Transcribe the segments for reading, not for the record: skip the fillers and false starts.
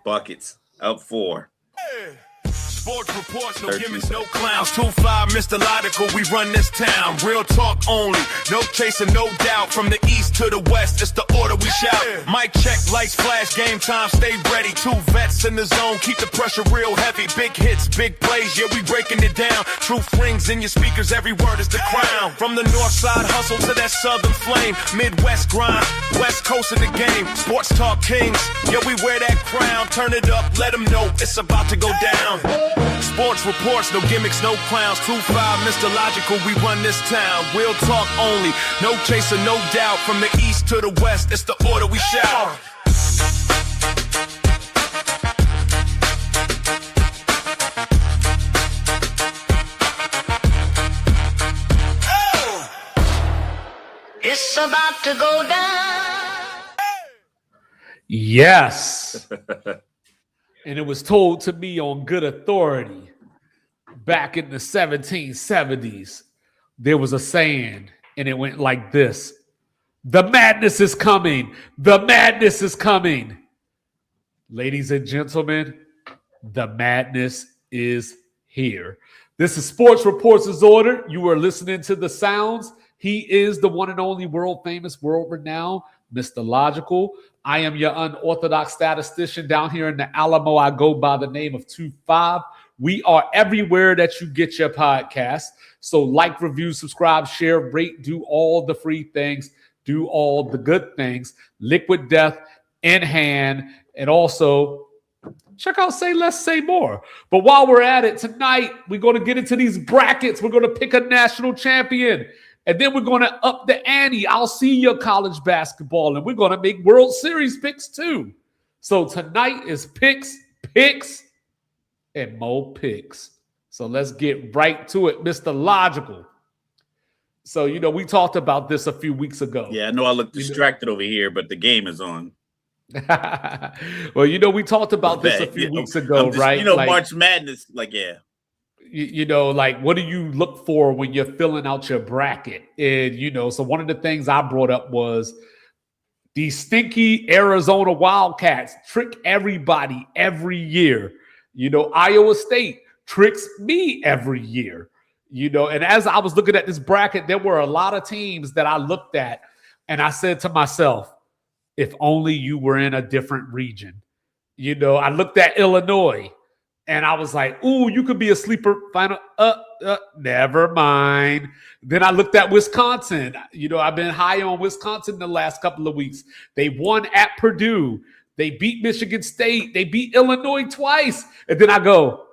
Buckets up 4. Sports reports, no gimmicks, no clowns. 2-5, Mr. Logical, we run this town. Real talk only, no chasing, no doubt. From the east to the west, it's the order we shout. Mic check, lights flash, game time, stay ready. 2 vets in the zone, keep the pressure real heavy. Big hits, big plays, yeah, we breaking it down. Truth rings in your speakers, every word is the crown. From the north side hustle to that southern flame. Midwest grind, west coast of the game. Sports talk kings, yeah, we wear that crown. Turn it up, let them know it's about to go down. Sports reports, no gimmicks, no clowns. 2-5, Mr. Logical, we run this town. Real talk only, no chaser, no doubt. From the east to the west, it's the order we shout. It's about to go down. Yes. And it was told to me on good authority back in the 1770s, there was a saying, and it went like this: the madness is coming. The madness is coming. Ladies and gentlemen, the madness is here. This is Sports Reports' Order. You are listening to the sounds. He is the one and only world famous, world renowned, Mr. Logical. I am your unorthodox statistician down here in the Alamo. I go by the name of 2-5. We are everywhere that you get your podcast. So like, review, subscribe, share, rate, do all the free things, do all the good things. Liquid Death in hand. And also check out Say Less, Say More. But while we're at it tonight, we're going to get into these brackets. We're going to pick a national champion. And then we're going to up the ante. I'll see your college basketball. And we're going to make World Series picks too. So tonight is picks, and more picks. So let's get right to it, Mr. Logical. So, we talked about this a few weeks ago. Yeah, I know I look distracted over here, but the game is on. Well, we talked about this a few weeks ago, right? March Madness, yeah. What do you look for when you're filling out your bracket? And, so one of the things I brought up was these stinky Arizona Wildcats trick everybody every year. Iowa State tricks me every year, and as I was looking at this bracket, there were a lot of teams that I looked at and I said to myself, if only you were in a different region. I looked at Illinois and I was like, ooh, you could be a sleeper final. Never mind. Then I looked at Wisconsin. I've been high on Wisconsin the last couple of weeks. They won at Purdue. They beat Michigan State. They beat Illinois twice. And then I go,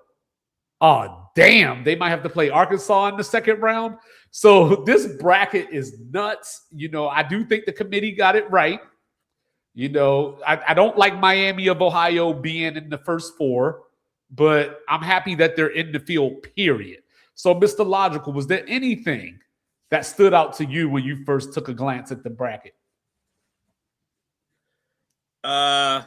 oh, damn, they might have to play Arkansas in the second round. So this bracket is nuts. I do think the committee got it right. I don't like Miami of Ohio being in the first 4. But I'm happy that they're in the field, period. So, Mr. Logical, was there anything that stood out to you when you first took a glance at the bracket? Yeah.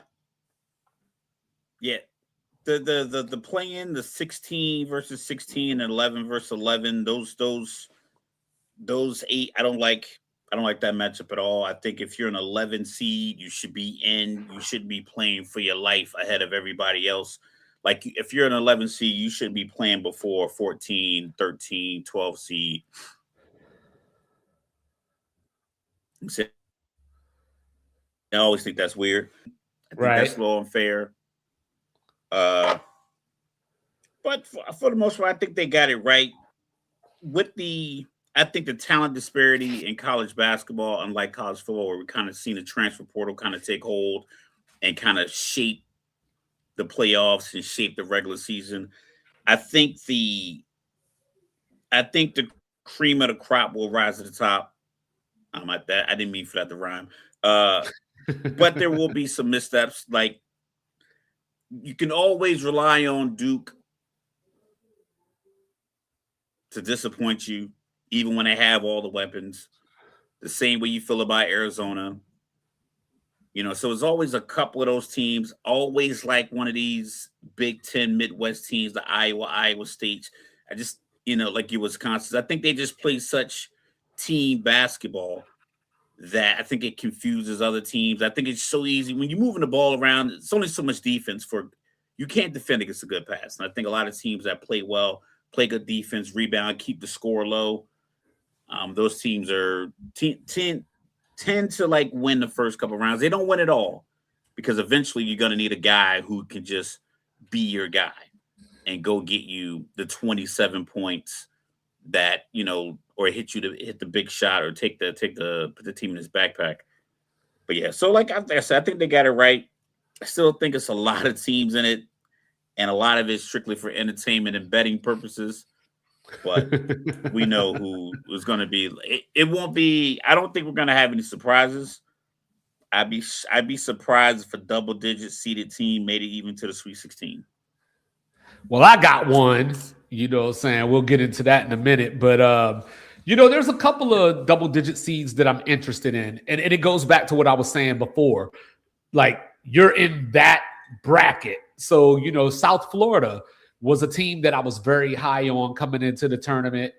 The play-in, the 16 versus 16 and 11 versus 11, those 8, I don't like that matchup at all. I think if you're an 11 seed, you should be in. You should be playing for your life ahead of everybody else. If you're an 11 seed, you should be playing before 14, 13, 12 seed. I always think that's weird. I think that's a little unfair. But for the most part, I think they got it right. I think the talent disparity in college basketball, unlike college football, where we kind of seen the transfer portal kind of take hold and kind of shape the playoffs and shape the regular season. I think the cream of the crop will rise to the top. I'm at that. I didn't mean for that to rhyme. But there will be some missteps. You can always rely on Duke to disappoint you, even when they have all the weapons. The same way you feel about Arizona. So it's always a couple of those teams, always like one of these Big Ten Midwest teams, the Iowa State. I just, like your Wisconsin. I think they just play such team basketball that I think it confuses other teams. I think it's so easy when you're moving the ball around. It's only so much defense for you can't defend against a good pass. And I think a lot of teams that play well, play good defense, rebound, keep the score low. Those teams are tend to like win the first couple rounds. They don't win it all because eventually you're going to need a guy who can just be your guy and go get you the 27 points that, or hit you to hit the big shot or put the team in his backpack. But yeah, so like I said, I think they got it right. I still think it's a lot of teams in it, and a lot of it strictly for entertainment and betting purposes. But we know who is going to be. It won't be. I don't think we're going to have any surprises. I'd be surprised if a double-digit seeded team made it even to the Sweet 16. Well, I got one. Saying we'll get into that in a minute, but there's a couple of double-digit seeds that I'm interested in, and it goes back to what I was saying before. Like, you're in that bracket, so South Florida was a team that I was very high on coming into the tournament,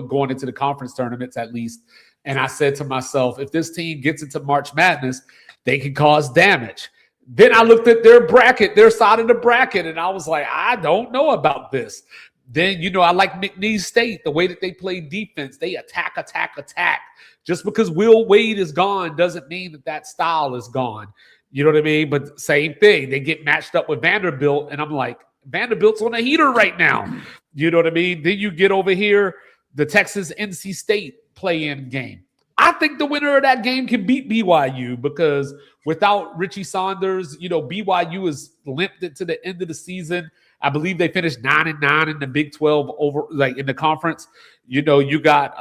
going into the conference tournaments at least. And I said to myself, if this team gets into March Madness, they can cause damage. Then I looked at their side of the bracket, and I was like, I don't know about this. Then, I like McNeese State, the way that they play defense. They attack. Just because Will Wade is gone doesn't mean that style is gone. You know what I mean? But same thing. They get matched up with Vanderbilt, and I'm like, Vanderbilt's on a heater right now. You know what I mean? Then you get over here, the Texas NC State play-in game. I think the winner of that game can beat BYU because without Richie Saunders, BYU is limped it to the end of the season. I believe they finished 9-9 in the Big 12 in the conference. You got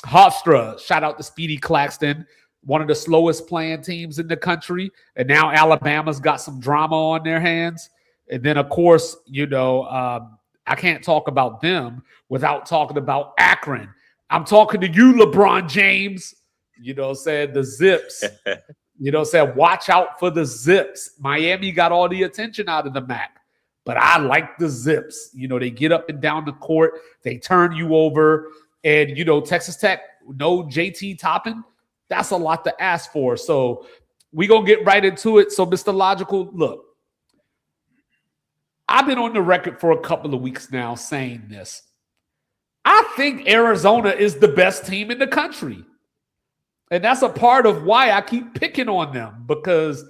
Hofstra, shout out to Speedy Claxton, one of the slowest playing teams in the country. And now Alabama's got some drama on their hands. And then, of course, I can't talk about them without talking about Akron. I'm talking to you, LeBron James. Said the Zips. Said watch out for the Zips. Miami got all the attention out of the MAC. But I like the Zips. They get up and down the court. They turn you over. And, Texas Tech, no JT Toppin. That's a lot to ask for. So we're going to get right into it. So, Mr. Logical, look. I've been on the record for a couple of weeks now saying this. I think Arizona is the best team in the country. And that's a part of why I keep picking on them, because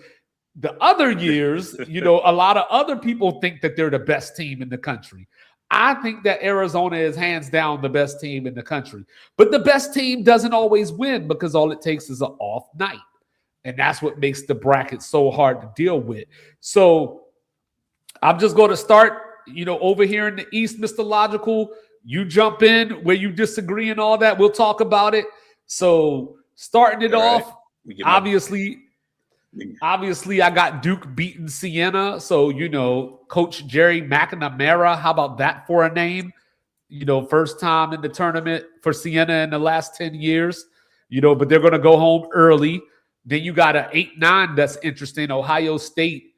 the other years, a lot of other people think that they're the best team in the country. I think that Arizona is hands down the best team in the country. But the best team doesn't always win because all it takes is an off night. And that's what makes the bracket so hard to deal with. So I'm just going to start, over here in the East, Mr. Logical. You jump in where you disagree and all that. We'll talk about it. So starting it off, obviously, I got Duke beating Siena. So, Coach Jerry McNamara, how about that for a name? First time in the tournament for Siena in the last 10 years, but they're going to go home early. Then you got an 8-9 that's interesting, Ohio State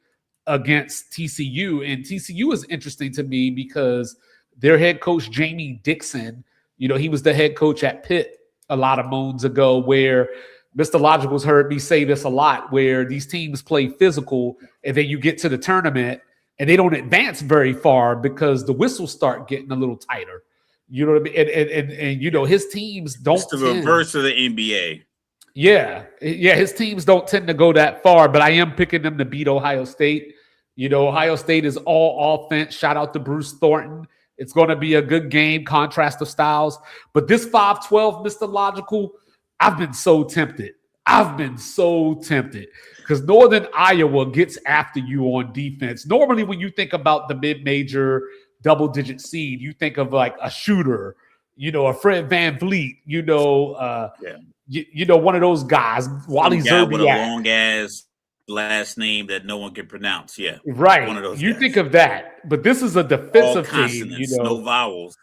against TCU. And TCU is interesting to me because their head coach, Jamie Dixon, he was the head coach at Pitt a lot of moons ago, where Mr. Logical's heard me say this a lot, where these teams play physical and then you get to the tournament and they don't advance very far because the whistles start getting a little tighter. You know what I mean? And his teams don't. It's the reverse of the NBA. Yeah, his teams don't tend to go that far, but I am picking them to beat Ohio State. Ohio State is all offense. Shout out to Bruce Thornton. It's going to be a good game, contrast of styles. But this 5-12, Mr. Logical, I've been so tempted because Northern Iowa gets after you on defense. Normally, when you think about the mid-major double-digit seed, you think of like a shooter, a Fred Van Vliet, one of those guys, Wally Zerbiak. With a long ass last name that no one can pronounce. Yeah, right. One of those. You guys. Think of that, but this is a defensive team. No vowels.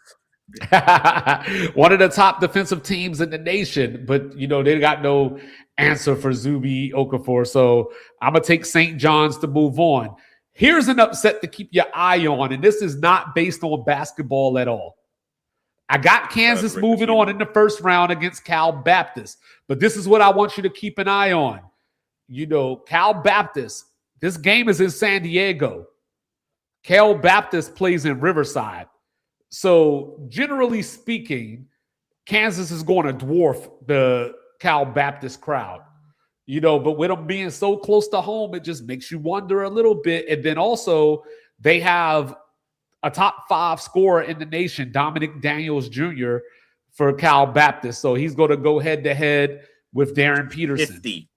One of the top defensive teams in the nation, but they got no answer for Zuby Okafor. So I'm gonna take St. John's to move on. Here's an upset to keep your eye on, and this is not based on basketball at all. I got Kansas moving on in the first round against Cal Baptist, but this is what I want you to keep an eye on. Cal Baptist, this game is in San Diego. Cal Baptist plays in Riverside. So generally speaking, Kansas is going to dwarf the Cal Baptist crowd. But with them being so close to home, it just makes you wonder a little bit. And then also, they have a top 5 scorer in the nation, Dominic Daniels Jr., for Cal Baptist. So he's going to go head-to-head with Darren Peterson. 50.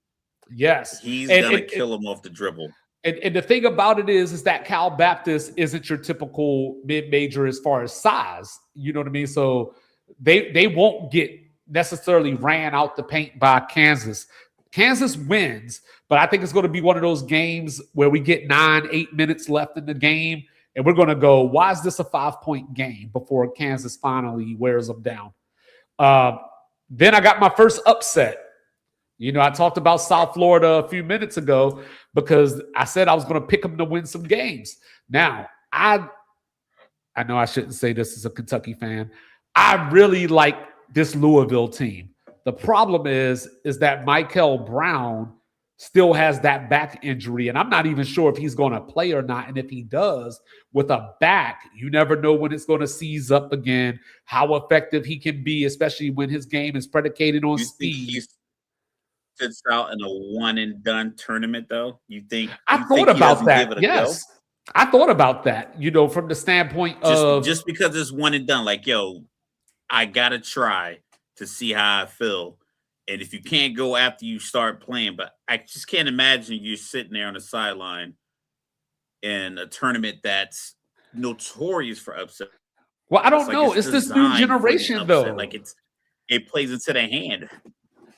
Yes. He's going to kill him off the dribble. And the thing about it is that Cal Baptist isn't your typical mid-major as far as size. You know what I mean? So they won't get necessarily ran out the paint by Kansas. Kansas wins, but I think it's going to be one of those games where we get 9-8 minutes left in the game, and we're going to go, why is this a 5-point game before Kansas finally wears them down? Then I got my first upset. I talked about South Florida a few minutes ago because I said I was going to pick them to win some games. Now, I know I shouldn't say this as a Kentucky fan. I really like this Louisville team. The problem is that Michael Brown still has that back injury, and I'm not even sure if he's going to play or not. And if he does, with a back, you never know when it's going to seize up again, how effective he can be, especially when his game is predicated on speed. He sits out in a one-and-done tournament, though? I thought about that, yes. I thought about that, from the standpoint of... Just because it's one and done, like, yo, I got to try to see how I feel. And if you can't go after you start playing, but I just can't imagine you sitting there on the sideline in a tournament that's notorious for upset. Well, I don't know. It's this new generation, though. Like it plays into the hand.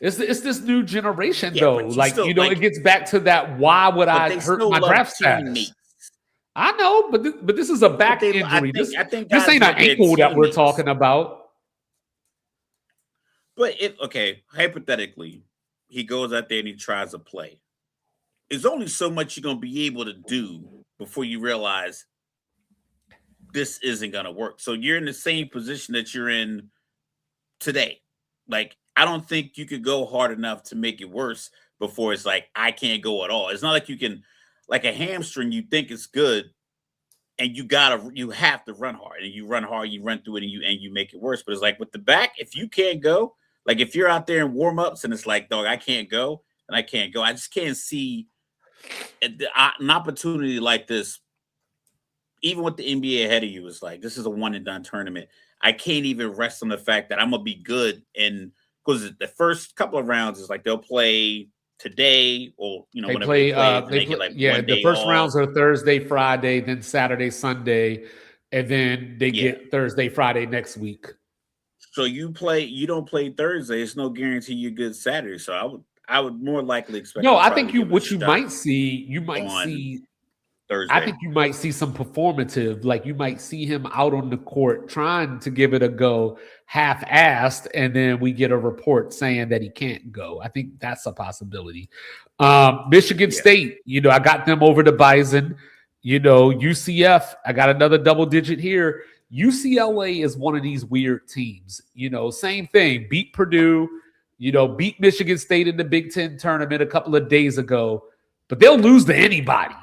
It's this new generation, though. Like, it gets back to that. Why would I hurt my draft status? I know, but this is a back injury. This ain't an ankle that we're talking about. But hypothetically, he goes out there and he tries to play. There's only so much you're going to be able to do before you realize this isn't going to work. So you're in the same position that you're in today. Like, I don't think you could go hard enough to make it worse before it's like, I can't go at all. It's not like you can, like a hamstring, you think it's good, and you have to run hard, and you run hard, you run through it, and you make it worse. But it's like with the back, if you can't go, like if you're out there in warm-ups and it's like, dog, I can't go, and I can't go. I just can't see an opportunity like this, even with the NBA ahead of you. It's like, this is a one-and-done tournament. I can't even rest on the fact that I'm going to be good. And because the first couple of rounds is like they'll play today, or whenever they play, the first rounds are Thursday, Friday, then Saturday, Sunday, and then they get Thursday, Friday next week. So you don't play Thursday. It's no guarantee you're good Saturday. So I would more likely expect. No, I think you might see Thursday. I think you might see some performative, like you might see him out on the court trying to give it a go, half-assed, and then we get a report saying that he can't go. I think that's a possibility. Michigan State, I got them over the Bison. UCF, I got another double digit here. UCLA is one of these weird teams. Same thing. Beat Purdue, beat Michigan State in the Big Ten tournament a couple of days ago, but they'll lose to anybody.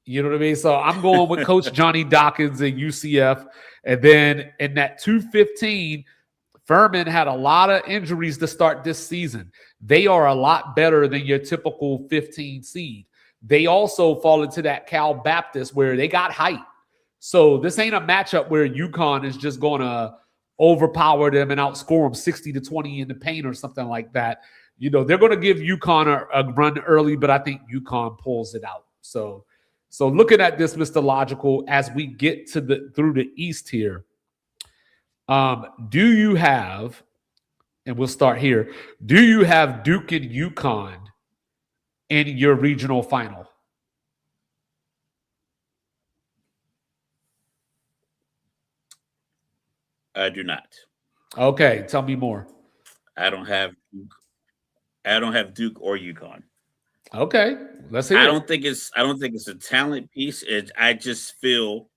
You know what I mean? So I'm going with Coach Johnny Dawkins at UCF. And then in that 215, Furman had a lot of injuries to start this season. They are a lot better than your typical 15 seed. They also fall into that Cal Baptist where they got height. So this ain't a matchup where UConn is just going to overpower them and outscore them 60-20 in the paint or something like that. They're going to give UConn a run early, but I think UConn pulls it out. So looking at this, Mr. Logical, as we get through the East here, do you have, and we'll start here, do you have Duke and UConn in your regional final? I do not. Okay, tell me more. I don't have Duke or UConn. Okay, let's hear it. I don't think it's a talent piece. I just feel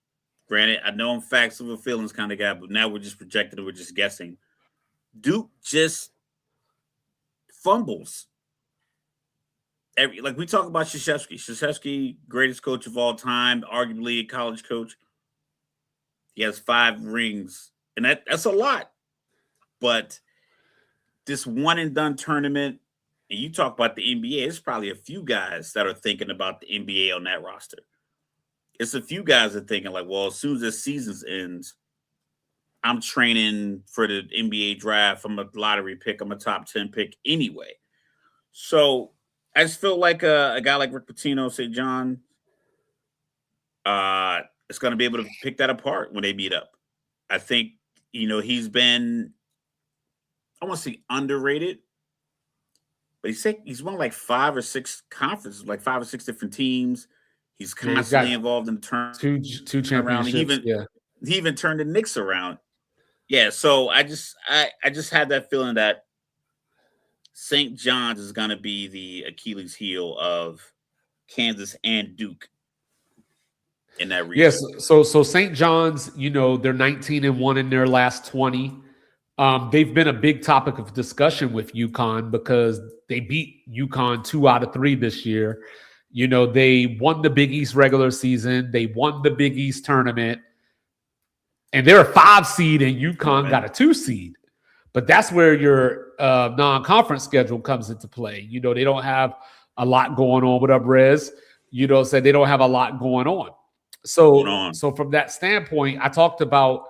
Granted, I know I'm facts over feelings kind of guy, but now we're just projecting, we're just guessing. Duke just fumbles. Like we talk about Krzyzewski. Krzyzewski, greatest coach of all time, arguably a college coach. He has 5 rings, and that's a lot. But this one and done tournament, and you talk about the NBA, there's probably a few guys that are thinking about the NBA on that roster. It's a few guys that are thinking like, well, as soon as this season ends, I'm training for the NBA draft. I'm a lottery pick. I'm a top 10 pick anyway. So I just feel like a guy like Rick Pitino, St. John, is going to be able to pick that apart when they meet up. I think, he's been, I want to say underrated, but he's won like 5 or 6 conferences, like 5 or 6 different teams. He's constantly involved in the tournament. Two championships. He even turned the Knicks around. Yeah, so I just had that feeling that St. John's is going to be the Achilles heel of Kansas and Duke in that region. Yes, so St. John's, they're 19-1 in their last 20. They've been a big topic of discussion with UConn because they beat UConn 2 out of 3 this year. They won the Big East regular season. They won the Big East tournament. And they're a 5 seed and UConn got a 2 seed. But that's where your non-conference schedule comes into play. They don't have a lot going on. What up, Rez? Said they don't have a lot going on. So from that standpoint, I talked about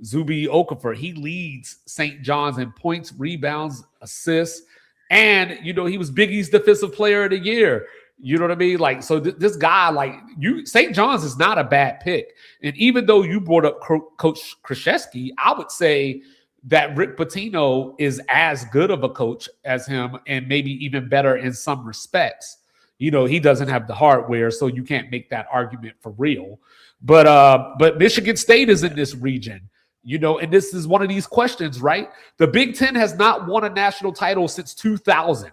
Zuby Okafor. He leads St. John's in points, rebounds, assists, and he was Big East Defensive Player of the Year. You know what I mean? Like, so this guy, like St. John's is not a bad pick. And even though you brought up Coach Krzyzewski, I would say that Rick Pitino is as good of a coach as him, and maybe even better in some respects. He doesn't have the hardware, so you can't make that argument for real. But Michigan State is in this region. And this is one of these questions, right? The Big Ten has not won a national title since 2000.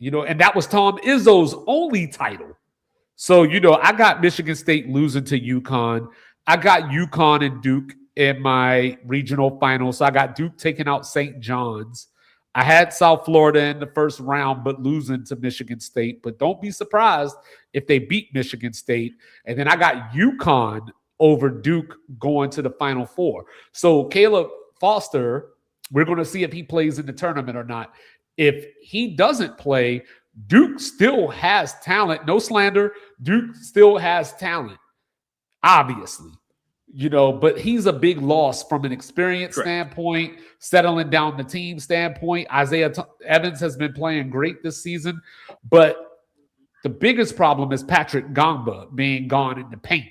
And that was Tom Izzo's only title. So, I got Michigan State losing to UConn. I got UConn and Duke in my regional final. So I got Duke taking out St. John's. I had South Florida in the first round, but losing to Michigan State. But don't be surprised if they beat Michigan State. And then I got UConn over Duke going to the Final Four. So Caleb Foster, we're going to see if he plays in the tournament or not. If he doesn't play, Duke still has talent. No slander. Duke still has talent, obviously. But he's a big loss from an experience standpoint, settling down the team standpoint. Isaiah Evans has been playing great this season, but the biggest problem is Patrick Gamba being gone in the paint.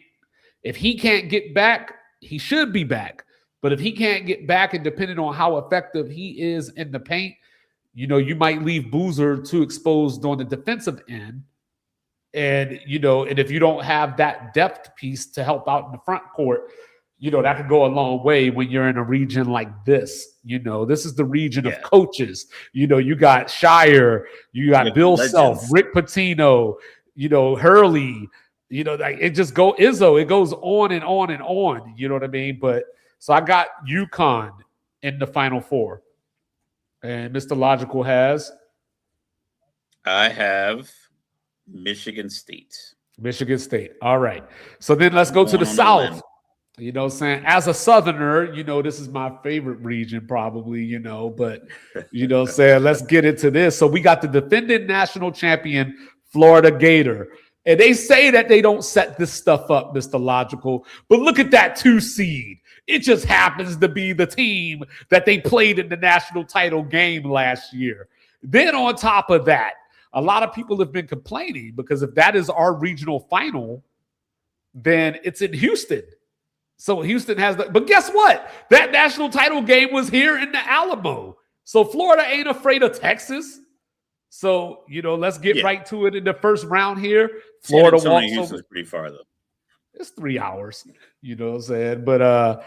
If he can't get back, he should be back. But if he can't get back, and depending on how effective he is in the paint, you might leave Boozer too exposed on the defensive end. And, and if you don't have that depth piece to help out in the front court, that could go a long way when you're in a region like this. This is the region of coaches. You got Shire, you got Bill Self, Rick Pitino, Hurley, it just go Izzo. It goes on and on and on. You know what I mean? But so I got UConn in the Final Four. And Mr. Logical has? I have Michigan State. Michigan State. All right. So then let's go to the South. What I'm saying? As a Southerner, this is my favorite region probably, but, what I'm saying? Let's get into this. So we got the defending national champion, Florida Gator. And they say that they don't set this stuff up, Mr. Logical. But look at that 2 seed. It just happens to be the team that they played in the national title game last year. Then on top of that, a lot of people have been complaining because if that is our regional final, then it's in Houston. So Houston has but guess what? That national title game was here in the Alamo. So Florida ain't afraid of Texas. So, let's get right to it in the first round here. Florida walks over. Is pretty far, though. It's 3 hours, what I'm saying? But,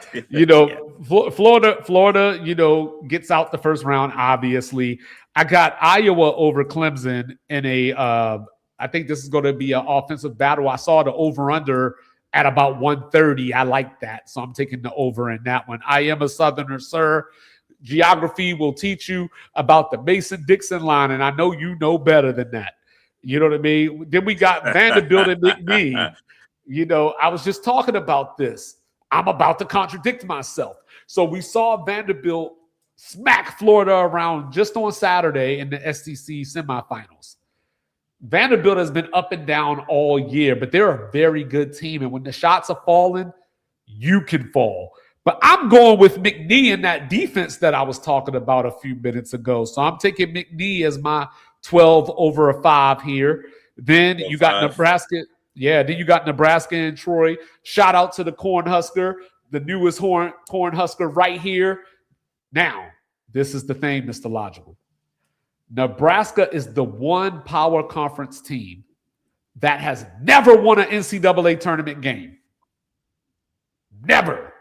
Florida, gets out the first round, obviously. I got Iowa over Clemson in I think this is going to be an offensive battle. I saw the over-under at about 130. I like that. So I'm taking the over in that one. I am a Southerner, sir. Geography will teach you about the Mason-Dixon line, and I know you know better than that. You know what I mean? Then we got Vanderbilt and McNeese. You know, I was just talking about this. I'm about to contradict myself. So we saw Vanderbilt smack Florida around just on Saturday in the SEC semifinals. Vanderbilt has been up and down all year, but they're a very good team. And when the shots are falling, you can fall. But I'm going with McNeese in that defense that I was talking about a few minutes ago. So I'm taking McNeese as my 12 over a 5 here. Then you got Nebraska. Yeah, then you got Nebraska and Troy. Shout out to the Cornhusker, the newest Cornhusker right here. Now, this is the thing, Mr. Logical. Nebraska is the one power conference team that has never won an NCAA tournament game. Never.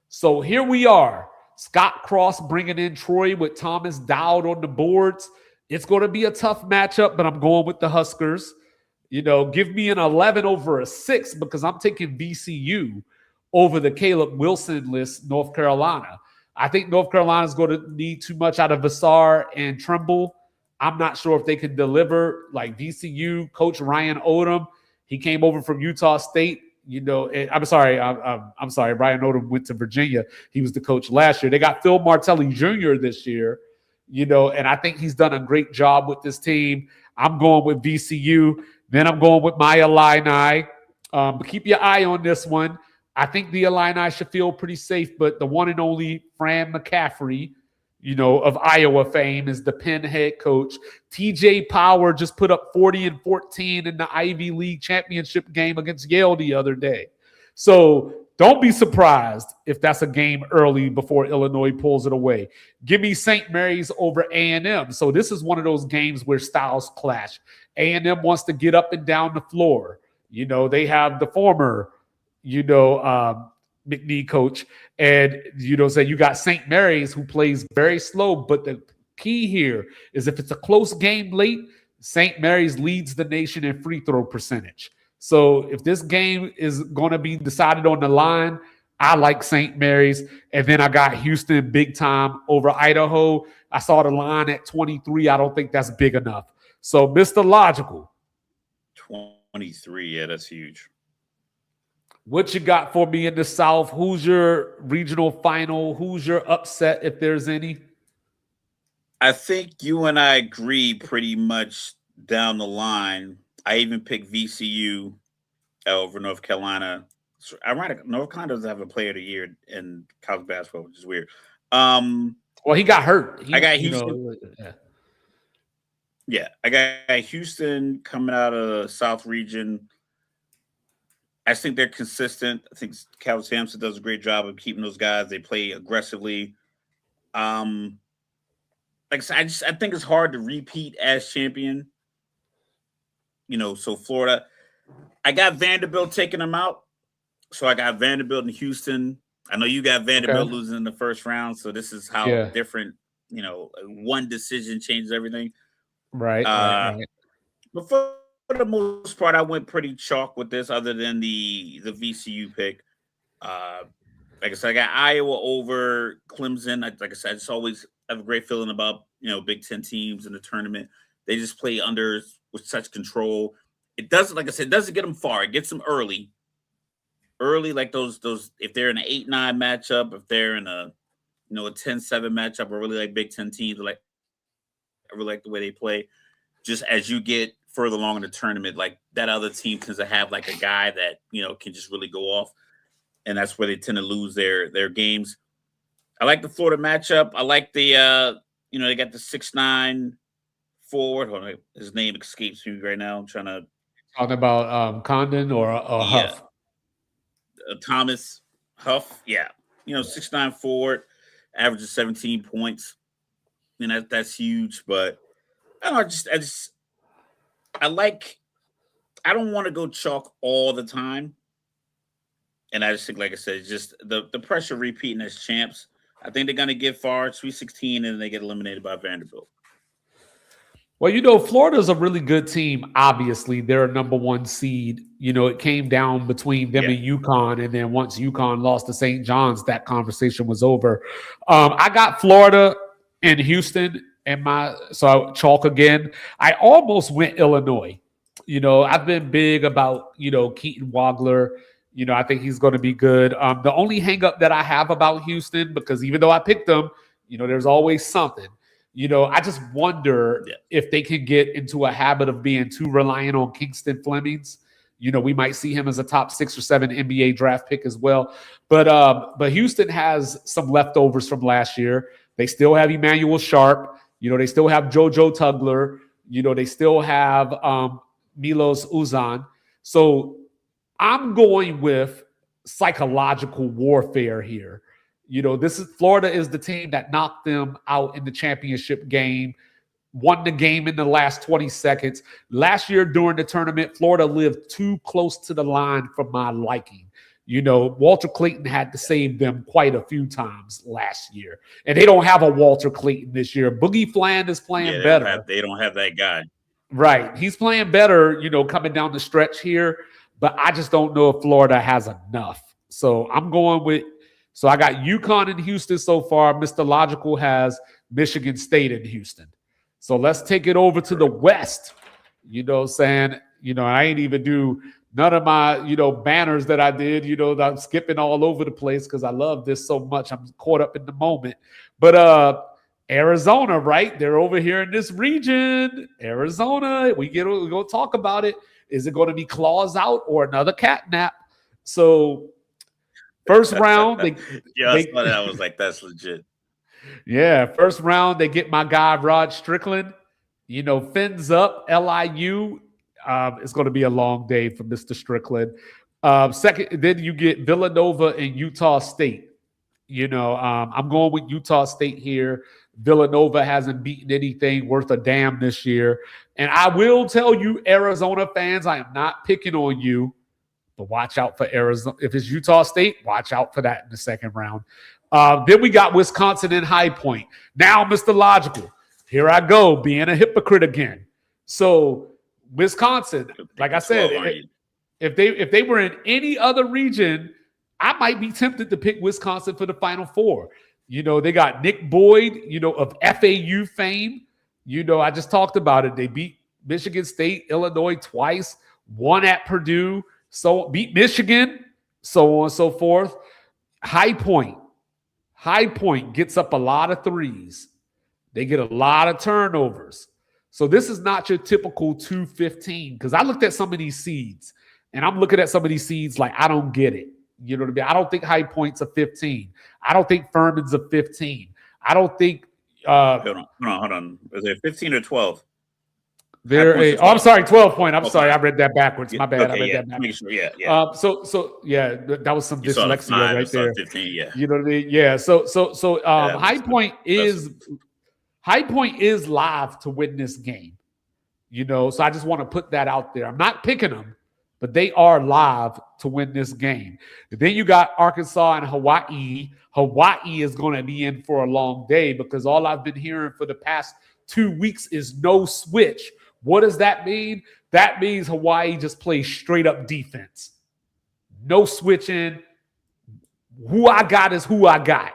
So here we are. Scott Cross bringing in Troy with Thomas Dowd on the boards. It's going to be a tough matchup, but I'm going with the Huskers. You know, give me an 11 over a 6 because I'm taking VCU over the Caleb Wilson list, North Carolina. I think North Carolina is going to need too much out of Vassar and Trimble. I'm not sure if they can deliver like VCU. Coach Ryan Odom, he came over from Utah State. You know, I'm sorry. Ryan Odom went to Virginia. He was the coach last year. They got Phil Martelli Jr. this year, you know, and I think he's done a great job with this team. I'm going with VCU. Then I'm going with my Illini. But keep your eye on this one. I think the Illini should feel pretty safe, but the one and only Fran McCaffrey, you know, of Iowa fame is the Penn head coach. TJ Power just put up 40 and 14 in the Ivy League championship game against Yale the other day. So don't be surprised if that's a game early before Illinois pulls it away. Give me St. Mary's over A&M. So this is one of those games where styles clash. A&M wants to get up and down the floor. You know, they have the former, McNeese coach. And, say you got St. Mary's who plays very slow. But the key here is if it's a close game late, St. Mary's leads the nation in free throw percentage. So if this game is going to be decided on the line, I like St. Mary's. And then I got Houston big time over Idaho. I saw the line at 23. I don't think that's big enough. So, Mr. Logical. 23, yeah, that's huge. What you got for me in the South? Who's your regional final? Who's your upset, if there's any? I think you and I agree pretty much down the line. I even picked VCU over North Carolina. So ironic, North Carolina doesn't have a player of the year in college basketball, which is weird. Well, he got hurt. I got Houston. Yeah, I got Houston coming out of the South region. I think they're consistent. I think Calvin Sampson does a great job of keeping those guys. They play aggressively. Like I said, I think it's hard to repeat as champion. So Florida, I got Vanderbilt taking them out. So I got Vanderbilt and Houston. I know you got Vanderbilt losing in the first round. So this is how different, one decision changes everything. Right. But for the most part, I went pretty chalk with this, other than the VCU pick. Like I said, I got Iowa over Clemson. Like I said, I just always have a great feeling about Big Ten teams in the tournament. They just play with such control. It doesn't, like I said, it doesn't get them far. It gets them early, like those. If they're in an 8-9 matchup, if they're in a 10-7 matchup, I really like Big Ten teams. I really like the way they play. Just as you get further along in the tournament, like that other team tends to have like a guy that can just really go off, and that's where they tend to lose their games. I like the Florida matchup. I like the they got the 6'9" forward. Hold on, his name escapes me right now. I'm trying to talk about Condon or Huff. Thomas Huff. Yeah, 6'9" forward, averages 17 points. That's huge, but I don't know. I don't want to go chalk all the time. And I just think, like I said, just the pressure repeating as champs. I think they're going to get far, Sweet 16, and then they get eliminated by Vanderbilt. Well, Florida's a really good team. Obviously, they're a number one seed. It came down between them and UConn, and then once UConn lost to St. John's, that conversation was over. I got Florida and Houston so I chalk again. I almost went Illinois. I've been big about Keaton Wagler. I think he's going to be good. The only hangup that I have about Houston, because even though I picked them, there's always something. I just wonder if they can get into a habit of being too reliant on Kingston Flemings. We might see him as a top 6 or 7 NBA draft pick as well. But Houston has some leftovers from last year. They still have Emmanuel Sharp. They still have JoJo Tugler. They still have Milos Uzan. So I'm going with psychological warfare here. Florida is the team that knocked them out in the championship game, won the game in the last 20 seconds. Last year during the tournament, Florida lived too close to the line for my liking. Walter Clayton had to save them quite a few times last year. And they don't have a Walter Clayton this year. Boogie Fland is playing better. They don't have that guy. Right. He's playing better, coming down the stretch here. But I just don't know if Florida has enough. So I'm going with So I got UConn in Houston so far. Mr. Logical has Michigan State in Houston. So let's take it over to the West. I ain't even do none of my, banners that I did. I'm skipping all over the place because I love this so much. I'm caught up in the moment. But Arizona, right? They're over here in this region. Arizona, we're going to talk about it. Is it going to be claws out or another cat nap? So first round, I thought that was like, that's legit. Yeah, first round, they get my guy, Rod Strickland. Fins up, LIU. It's going to be a long day for Mr. Strickland. Second, then you get Villanova and Utah State. I'm going with Utah State here. Villanova hasn't beaten anything worth a damn this year. And I will tell you, Arizona fans, I am not picking on you, but watch out for Arizona. If it's Utah State, watch out for that in the second round. Then we got Wisconsin and High Point. Now, Mr. Logical, here I go, being a hypocrite again. So Wisconsin, like I said, if they were in any other region, I might be tempted to pick Wisconsin for the Final Four. They got Nick Boyd, of FAU fame. I just talked about it. They beat Michigan State, Illinois twice, won at Purdue, so beat Michigan, so on and so forth. High Point gets up a lot of threes. They get a lot of turnovers. So this is not your typical 215, because I looked at some of these seeds, and I'm looking at some of these seeds like I don't get it. You know what I mean? I don't think High Point's a 15. I don't think Furman's a 15. I don't think hold on. Is it 15 or 12? I'm sorry, 12 point. I'm sorry, I read that backwards. My bad. Okay, I read that backwards. Sure, yeah. That was some dyslexia right there. 15, yeah. You know what I mean? Yeah. So High Point is live to win this game. So I just want to put that out there. I'm not picking them, but they are live to win this game. Then you got Arkansas and Hawaii. Hawaii is going to be in for a long day because all I've been hearing for the past 2 weeks is no switch. What does that mean? That means Hawaii just plays straight up defense. No switching. Who I got is who I got.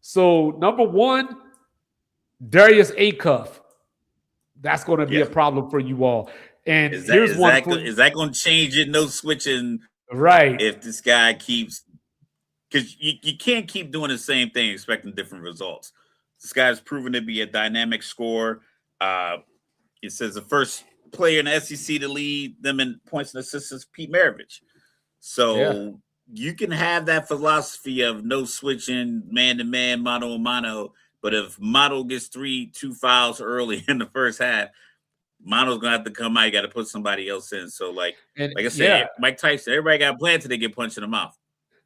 So number one, Darius Acuff. That's going to be a problem for you all. And is that going to change it? No switching, right? If this guy keeps, because you can't keep doing the same thing expecting different results. This guy's proven to be a dynamic scorer. It says the first player in the SEC to lead them in points and assists is Pete Maravich. So you can have that philosophy of no switching, man to man, mano a mano. But if Mano gets 2 fouls early in the first half, Mano's gonna have to come out. You got to put somebody else in. So, like I said, Mike Tyson, everybody got planned till they get punched in the mouth.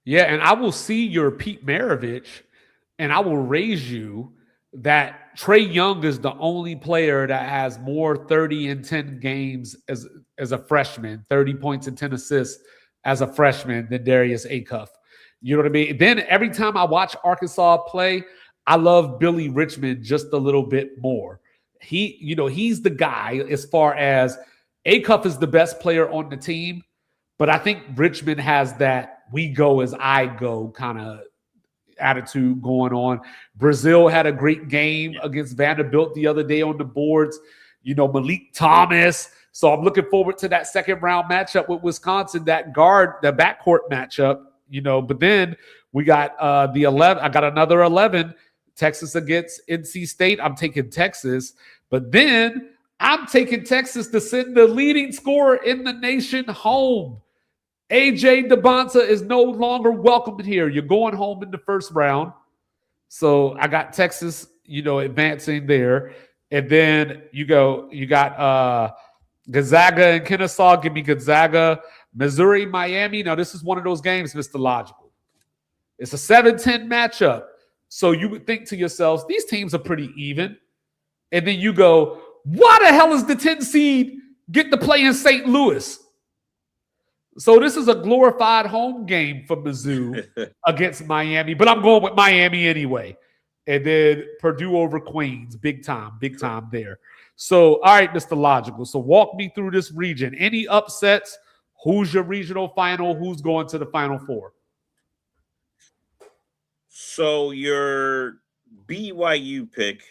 Yeah, and I will see your Pete Maravich, and I will raise you that Trae Young is the only player that has more 30 and 10 games as a freshman, 30 points and 10 assists as a freshman than Darius Acuff. You know what I mean? Then every time I watch Arkansas play, I love Billy Richmond just a little bit more. he's the guy as far as Acuff is the best player on the team, but I think Richmond has that we go as I go kind of attitude going on. Brazil had a great game against Vanderbilt the other day on the boards. Malik Thomas. So I'm looking forward to that second round matchup with Wisconsin, the backcourt matchup, but then we got the 11. I got another 11, Texas against NC State. I'm taking Texas, but then I'm taking Texas to send the leading scorer in the nation home. AJ DeBonta is no longer welcome here. You're going home in the first round. So I got Texas, advancing there. And then you got Gonzaga and Kennesaw. Give me Gonzaga. Missouri, Miami. Now, this is one of those games, Mr. Logical. It's a 7-10 matchup. So you would think to yourselves, these teams are pretty even. And then you go, why the hell is the 10 seed get to play in St. Louis? So this is a glorified home game for Mizzou against Miami, but I'm going with Miami anyway. And then Purdue over Queens, big time there. So, all right, Mr. Logical. So walk me through this region. Any upsets? Who's your regional final? Who's going to the Final Four? So your BYU pick,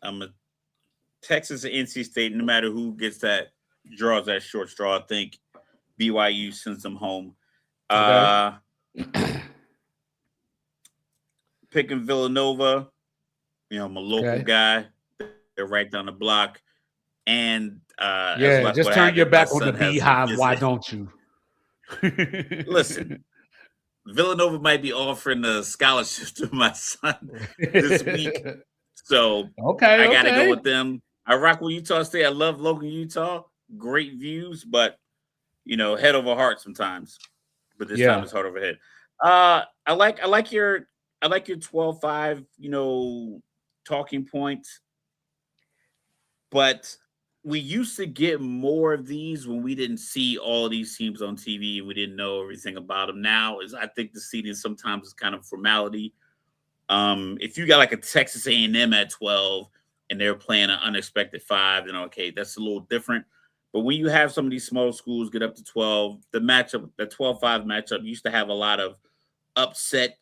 I'm a Texas and NC State. No matter who draws that short straw, I think BYU sends them home. Okay. Picking Villanova, I'm a local guy. They're right down the block. And just turn your back on the Beehive. Why don't you? Listen, Villanova might be offering a scholarship to my son this week. So I got to go with them. I rock with Utah State. I love Logan, Utah. Great views, but head over heart sometimes. But this time it's heart over head. I like your 12-5, talking points. But we used to get more of these when we didn't see all these teams on TV and we didn't know everything about them. Now I think the seeding sometimes is kind of formality. If you got like a Texas A&M at 12 and they're playing an unexpected 5, then okay, that's a little different. But when you have some of these small schools get up to 12, the 12-5 matchup used to have a lot of upset,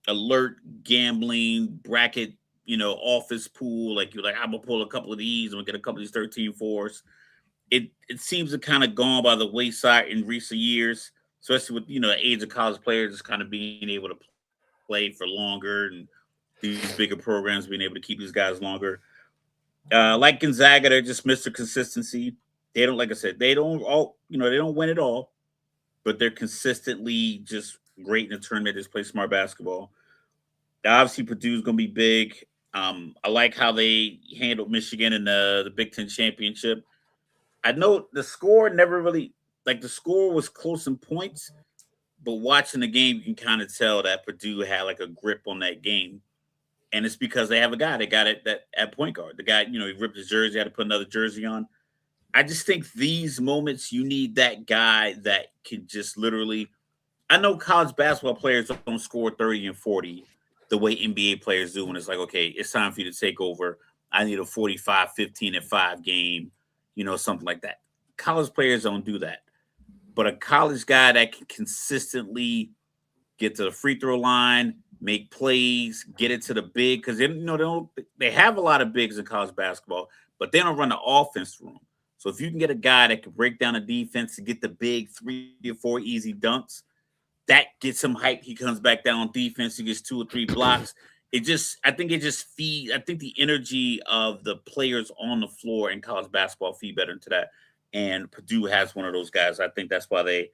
alert, gambling, bracket, office pool. Like you're like, I'm going to pull a couple of these and we'll get a couple of these 13-4s. It seems to kind of gone by the wayside in recent years, especially with, the age of college players just kind of being able to play for longer and these bigger programs being able to keep these guys longer. Like Gonzaga, they're just Mr. Consistency. They don't, like I said, they don't win it all, but they're consistently just great in the tournament. They just play smart basketball. Obviously, Purdue's going to be big. I like how they handled Michigan in the Big Ten championship. I know the score the score was close in points, but watching the game, you can kind of tell that Purdue had like a grip on that game. And it's because they have a guy. They got it at point guard. The guy, he ripped his jersey, had to put another jersey on. I just think these moments, you need that guy that can just literally. I know college basketball players don't score 30 and 40 the way NBA players do when it's like, okay, it's time for you to take over. I need a 45, 15 and 5 game, something like that. College players don't do that. But a college guy that can consistently get to the free throw line, make plays, get it to the big, because they have a lot of bigs in college basketball, but they don't run the offense through them. So if you can get a guy that can break down the defense to get the big 3 or 4 easy dunks, that gets him hyped. He comes back down on defense. He gets 2 or 3 blocks. I think it just feeds. I think the energy of the players on the floor in college basketball feed better into that. And Purdue has one of those guys. I think that's why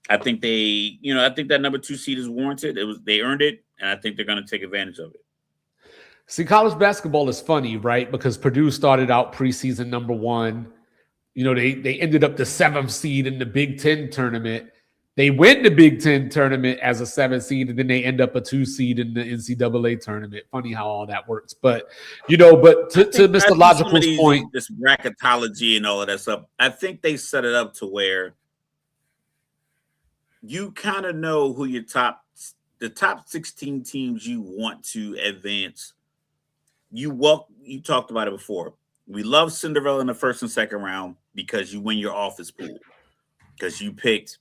I think that number 2 seed is warranted. They earned it, and I think they're going to take advantage of it. See, college basketball is funny, right? Because Purdue started out preseason number 1. They ended up the 7th seed in the Big Ten tournament. They win the Big Ten tournament as a 7th seed, and then they end up a 2 seed in the NCAA tournament. Funny how all that works. But, to Mr. Logical's point. This bracketology and all of that stuff, I think they set it up to where you kind of know who the top 16 teams you want to advance You talked about it before. We love Cinderella in the first and second round because you win your office pool. Because you picked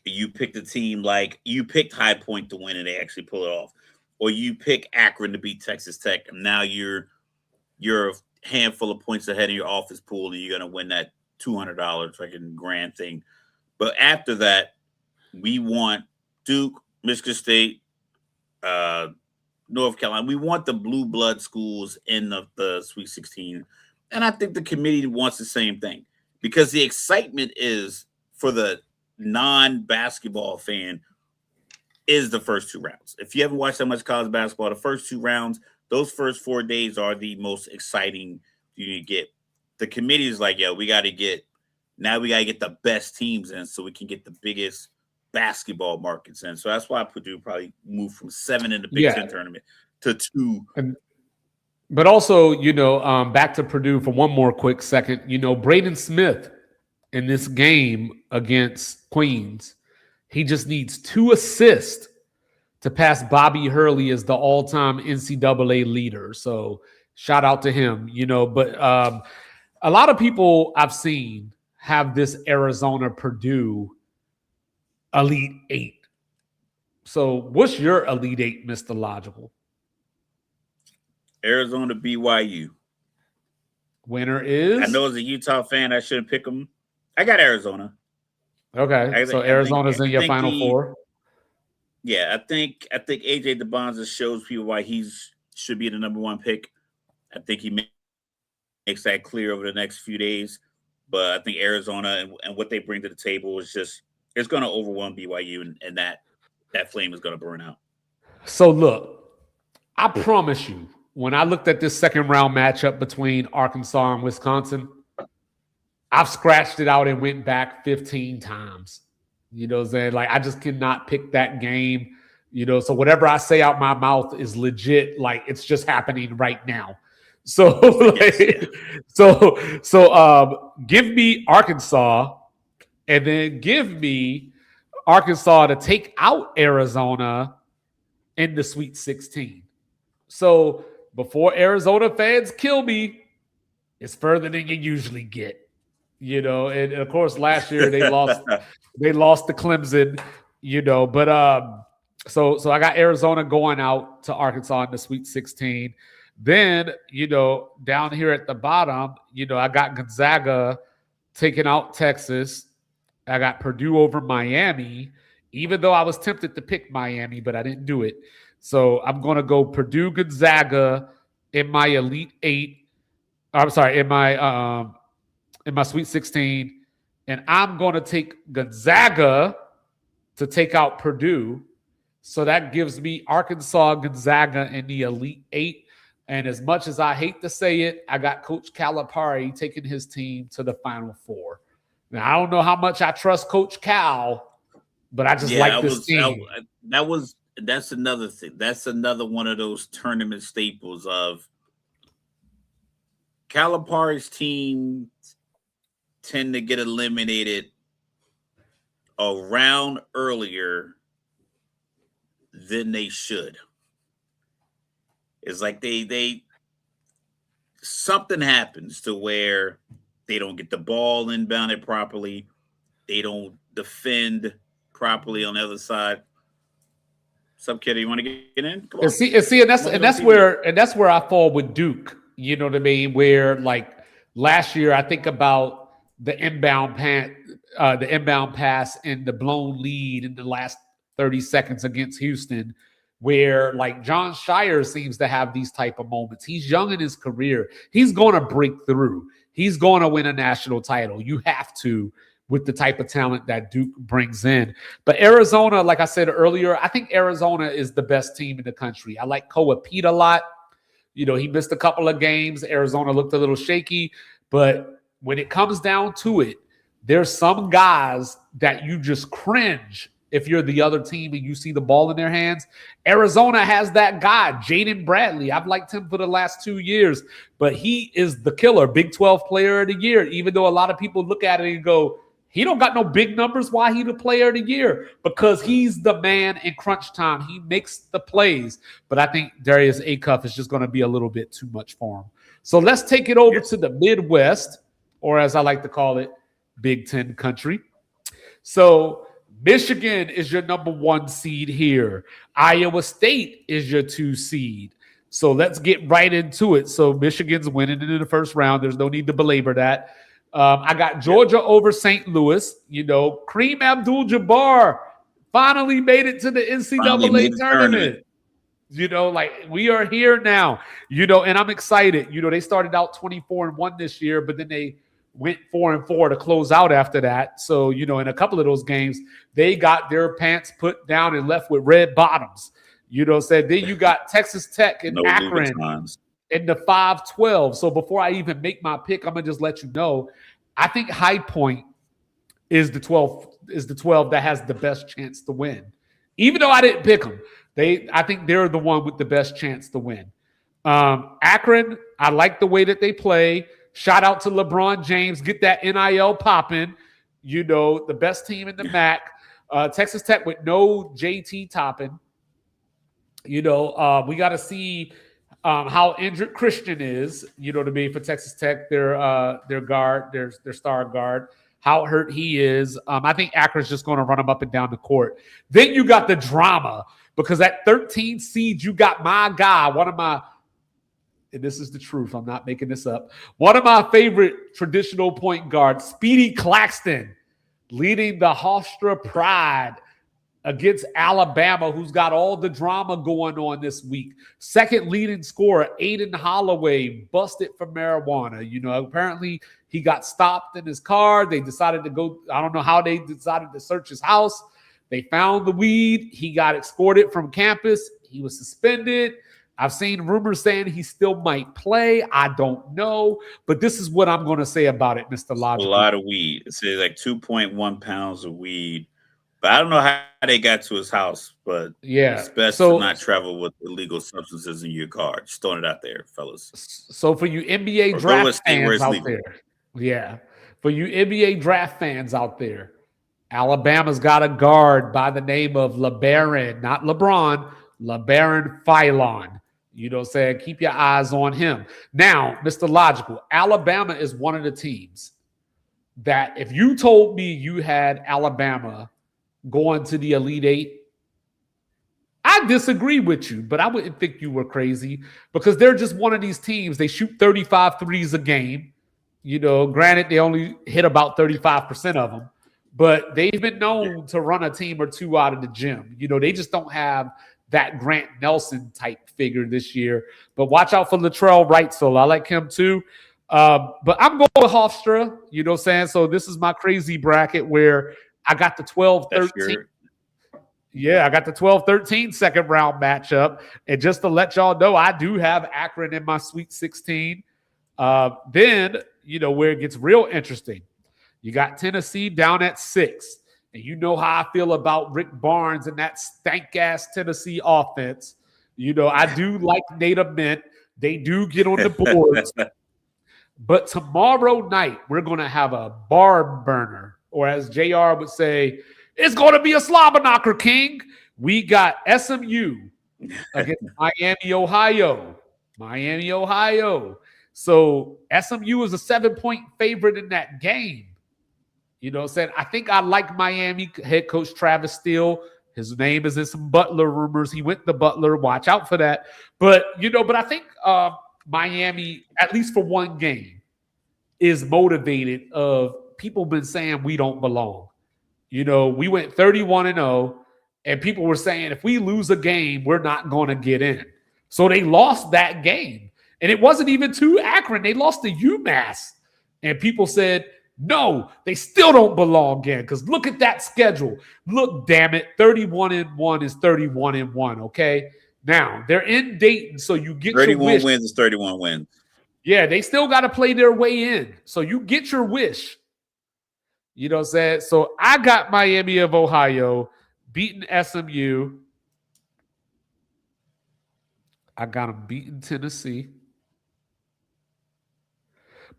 a team like you picked High Point to win and they actually pull it off. Or you pick Akron to beat Texas Tech, and now you're a handful of points ahead of your office pool, and you're gonna win that $200 fucking grand thing. But after that, we want Duke, Michigan State, North Carolina. We want the blue blood schools in the Sweet 16. And I think the committee wants the same thing because the excitement is for the non-basketball fan is the first two rounds. If you haven't watched that much college basketball, the first two rounds, those first 4 days are the most exciting you get. The committee is like, we got to get the best teams in so we can get the biggest basketball markets in. So that's why Purdue probably moved from 7 in the Big Ten tournament to 2. But also, back to Purdue for one more quick second. Braden Smith in this game against Queens, he just needs 2 assists to pass Bobby Hurley as the all-time NCAA leader. So shout out to him, But a lot of people I've seen have this Arizona-Purdue Elite 8. So what's your Elite 8, Mr. Logical? Arizona, BYU. Winner is? I know as a Utah fan, I shouldn't pick them. I got Arizona. Okay, so Arizona's in your Final Four? Yeah, I think AJ DeBonza shows people why he should be the number 1 pick. I think he makes that clear over the next few days. But I think Arizona and what they bring to the table is it's going to overwhelm BYU, and that flame is going to burn out. So look, I promise you, when I looked at this second round matchup between Arkansas and Wisconsin, I've scratched it out and went back 15 times. You know what I'm saying? Like, I just cannot pick that game. So whatever I say out my mouth is legit. Like, it's just happening right now. So, give me Arkansas, and then give me Arkansas to take out Arizona in the Sweet 16. So before Arizona fans kill me, it's further than you usually get. And of course last year they lost to Clemson, but so I got Arizona going out to Arkansas in the Sweet 16. Then, down here at the bottom, I got Gonzaga taking out Texas. I got Purdue over Miami, even though I was tempted to pick Miami, but I didn't do it. So I'm going to go Purdue, Gonzaga in my Elite 8. I'm sorry, in my Sweet 16. And I'm going to take Gonzaga to take out Purdue. So that gives me Arkansas, Gonzaga in the Elite 8. And as much as I hate to say it, I got Coach Calipari taking his team to the Final Four. Now, I don't know how much I trust Coach Cal, but I just like this team. That's another thing. That's another one of those tournament staples of Calipari's team tend to get eliminated a round earlier than they should. It's like they something happens to where they don't get the ball inbounded properly. They don't defend properly on the other side. What's up, kid? You want to get in? Come on. And that's where I fall with Duke. You know what I mean? Where like last year, I think about the inbound pass and the blown lead in the last 30 seconds against Houston, where like John Shire seems to have these type of moments. He's young in his career. He's going to break through. He's going to win a national title. You have to, with the type of talent that Duke brings in. But Arizona, like I said earlier, I think Arizona is the best team in the country. I like Koa Pete a lot. He missed a couple of games. Arizona looked a little shaky. But when it comes down to it, there's some guys that you just cringe if you're the other team and you see the ball in their hands. Arizona has that guy, Jaden Bradley. I've liked him for the last 2 years, but he is the killer, Big 12 player of the year, even though a lot of people look at it and go, He don't got no big numbers. Why he the player of the year? Because he's the man in crunch time. He makes the plays. But I think Darius Acuff is just going to be a little bit too much for him. So let's take it over to the Midwest, or as I like to call it, Big Ten country. So Michigan is your number 1 seed here. Iowa State is your 2 seed. So let's get right into it. So Michigan's winning in the first round. There's no need to belabor that. I got Georgia over St. Louis. You know, Kareem Abdul-Jabbar finally made it to the NCAA tournament. You know, like we are here now, you know, and I'm excited. You know, they started out 24-1 this year, but then they went 4-4 to close out after that. So, you know, in a couple of those games, they got their pants put down and left with red bottoms. You know, said then you got Texas Tech and Akron in the 5-12. So before I even make my pick, I'm gonna just let you know, I think High Point is the 12 that has the best chance to win. Even though I didn't pick them, I think they're the one with the best chance to win. Akron, I like the way that they play. Shout out to LeBron James, get that NIL popping. You know, the best team in the MAC. Texas Tech with no JT Toppin. You know, we got to see how injured Christian is, you know what I mean, for Texas Tech, their guard, their star guard, how hurt he is. I think Akron's just going to run him up and down the court. Then you got the drama, because at 13 seed, you got my guy, and this is the truth, I'm not making this up, one of my favorite traditional point guards, Speedy Claxton, leading the Hofstra Pride against Alabama, who's got all the drama going on this week. Second leading scorer, Aiden Holloway, busted for marijuana. You know, apparently he got stopped in his car. They decided to go, I don't know how they decided to search his house. They found the weed. He got escorted from campus. He was suspended. I've seen rumors saying he still might play. I don't know. But this is what I'm going to say about it, Mr. Logical. A lot of weed. It says like 2.1 pounds of weed. But I don't know how they got to his house, but yeah, it's best to not travel with illegal substances in your car. Just throwing it out there, fellas. So for you NBA draft fans out there, for you NBA draft fans out there, Alabama's got a guard by the name of LeBaron, not LeBron, LeBaron Philon. You know what I'm saying? Keep your eyes on him. Now, Mr. Logical, Alabama is one of the teams that if you told me you had Alabama going to the Elite Eight, I disagree with you, but I wouldn't think you were crazy, because they're just one of these teams. They shoot 35 threes a game. You know, granted, they only hit about 35% of them, but they've been known to run a team or two out of the gym. You know, they just don't have that Grant Nelson type figure this year. But watch out for Latrell Wrightsell. I like him too. But I'm going with Hofstra, you know what I'm saying? So this is my crazy bracket where I got the 12-13. Yeah, I got the 12-13 second round matchup. And just to let y'all know, I do have Akron in my Sweet 16. Then, you know, where it gets real interesting, you got Tennessee down at 6. And you know how I feel about Rick Barnes and that stank-ass Tennessee offense. You know, I do like Native Mint. They do get on the boards. But tomorrow night, we're going to have a barn burner. Or as JR would say, it's going to be a slobber knocker, King. We got SMU against Miami, Ohio. Miami, Ohio. So SMU is a 7-point favorite in that game. You know what I'm saying? I think I like Miami head coach Travis Steele. His name is in some Butler rumors. He went to Butler. Watch out for that. But, you know, but I think Miami, at least for one game, is motivated of people been saying we don't belong. You know, we went 31-0, and people were saying if we lose a game, we're not going to get in. So they lost that game. And it wasn't even to Akron. They lost to UMass. And people said, no, they still don't belong in, because look at that schedule. Look, damn it, 31-1 is 31-1, okay? Now, they're in Dayton, so you get 31 wins is 31 wins. Yeah, they still got to play their way in. So you get your wish. You know what I'm saying? So I got Miami of Ohio beating SMU. I got them beating Tennessee.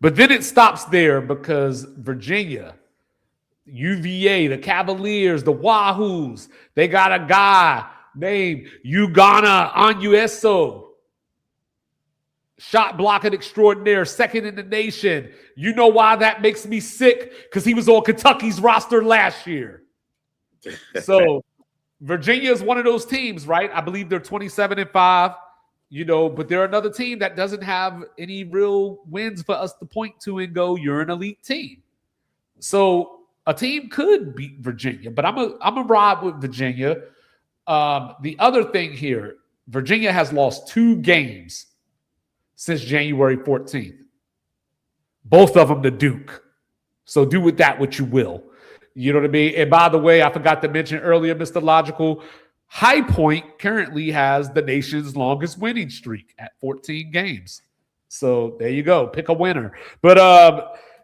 But then it stops there because Virginia UVA, the Cavaliers, the Wahoos. They got a guy named Ugana Onyeso. Shot blocking extraordinaire, second in the nation. You know why that makes me sick? Because he was on Kentucky's roster last year. So Virginia is one of those teams, right? I believe they're 27-5, but they're another team that doesn't have any real wins for us to point to and go, you're an elite team. So a team could beat Virginia, but I'm a ride with Virginia. The other thing here, Virginia has lost 2 games since January 14th. Both of them to Duke. So do with that what you will. You know what I mean? And by the way, I forgot to mention earlier, Mr. Logical, High Point currently has the nation's longest winning streak at 14 games. So there you go. Pick a winner. But,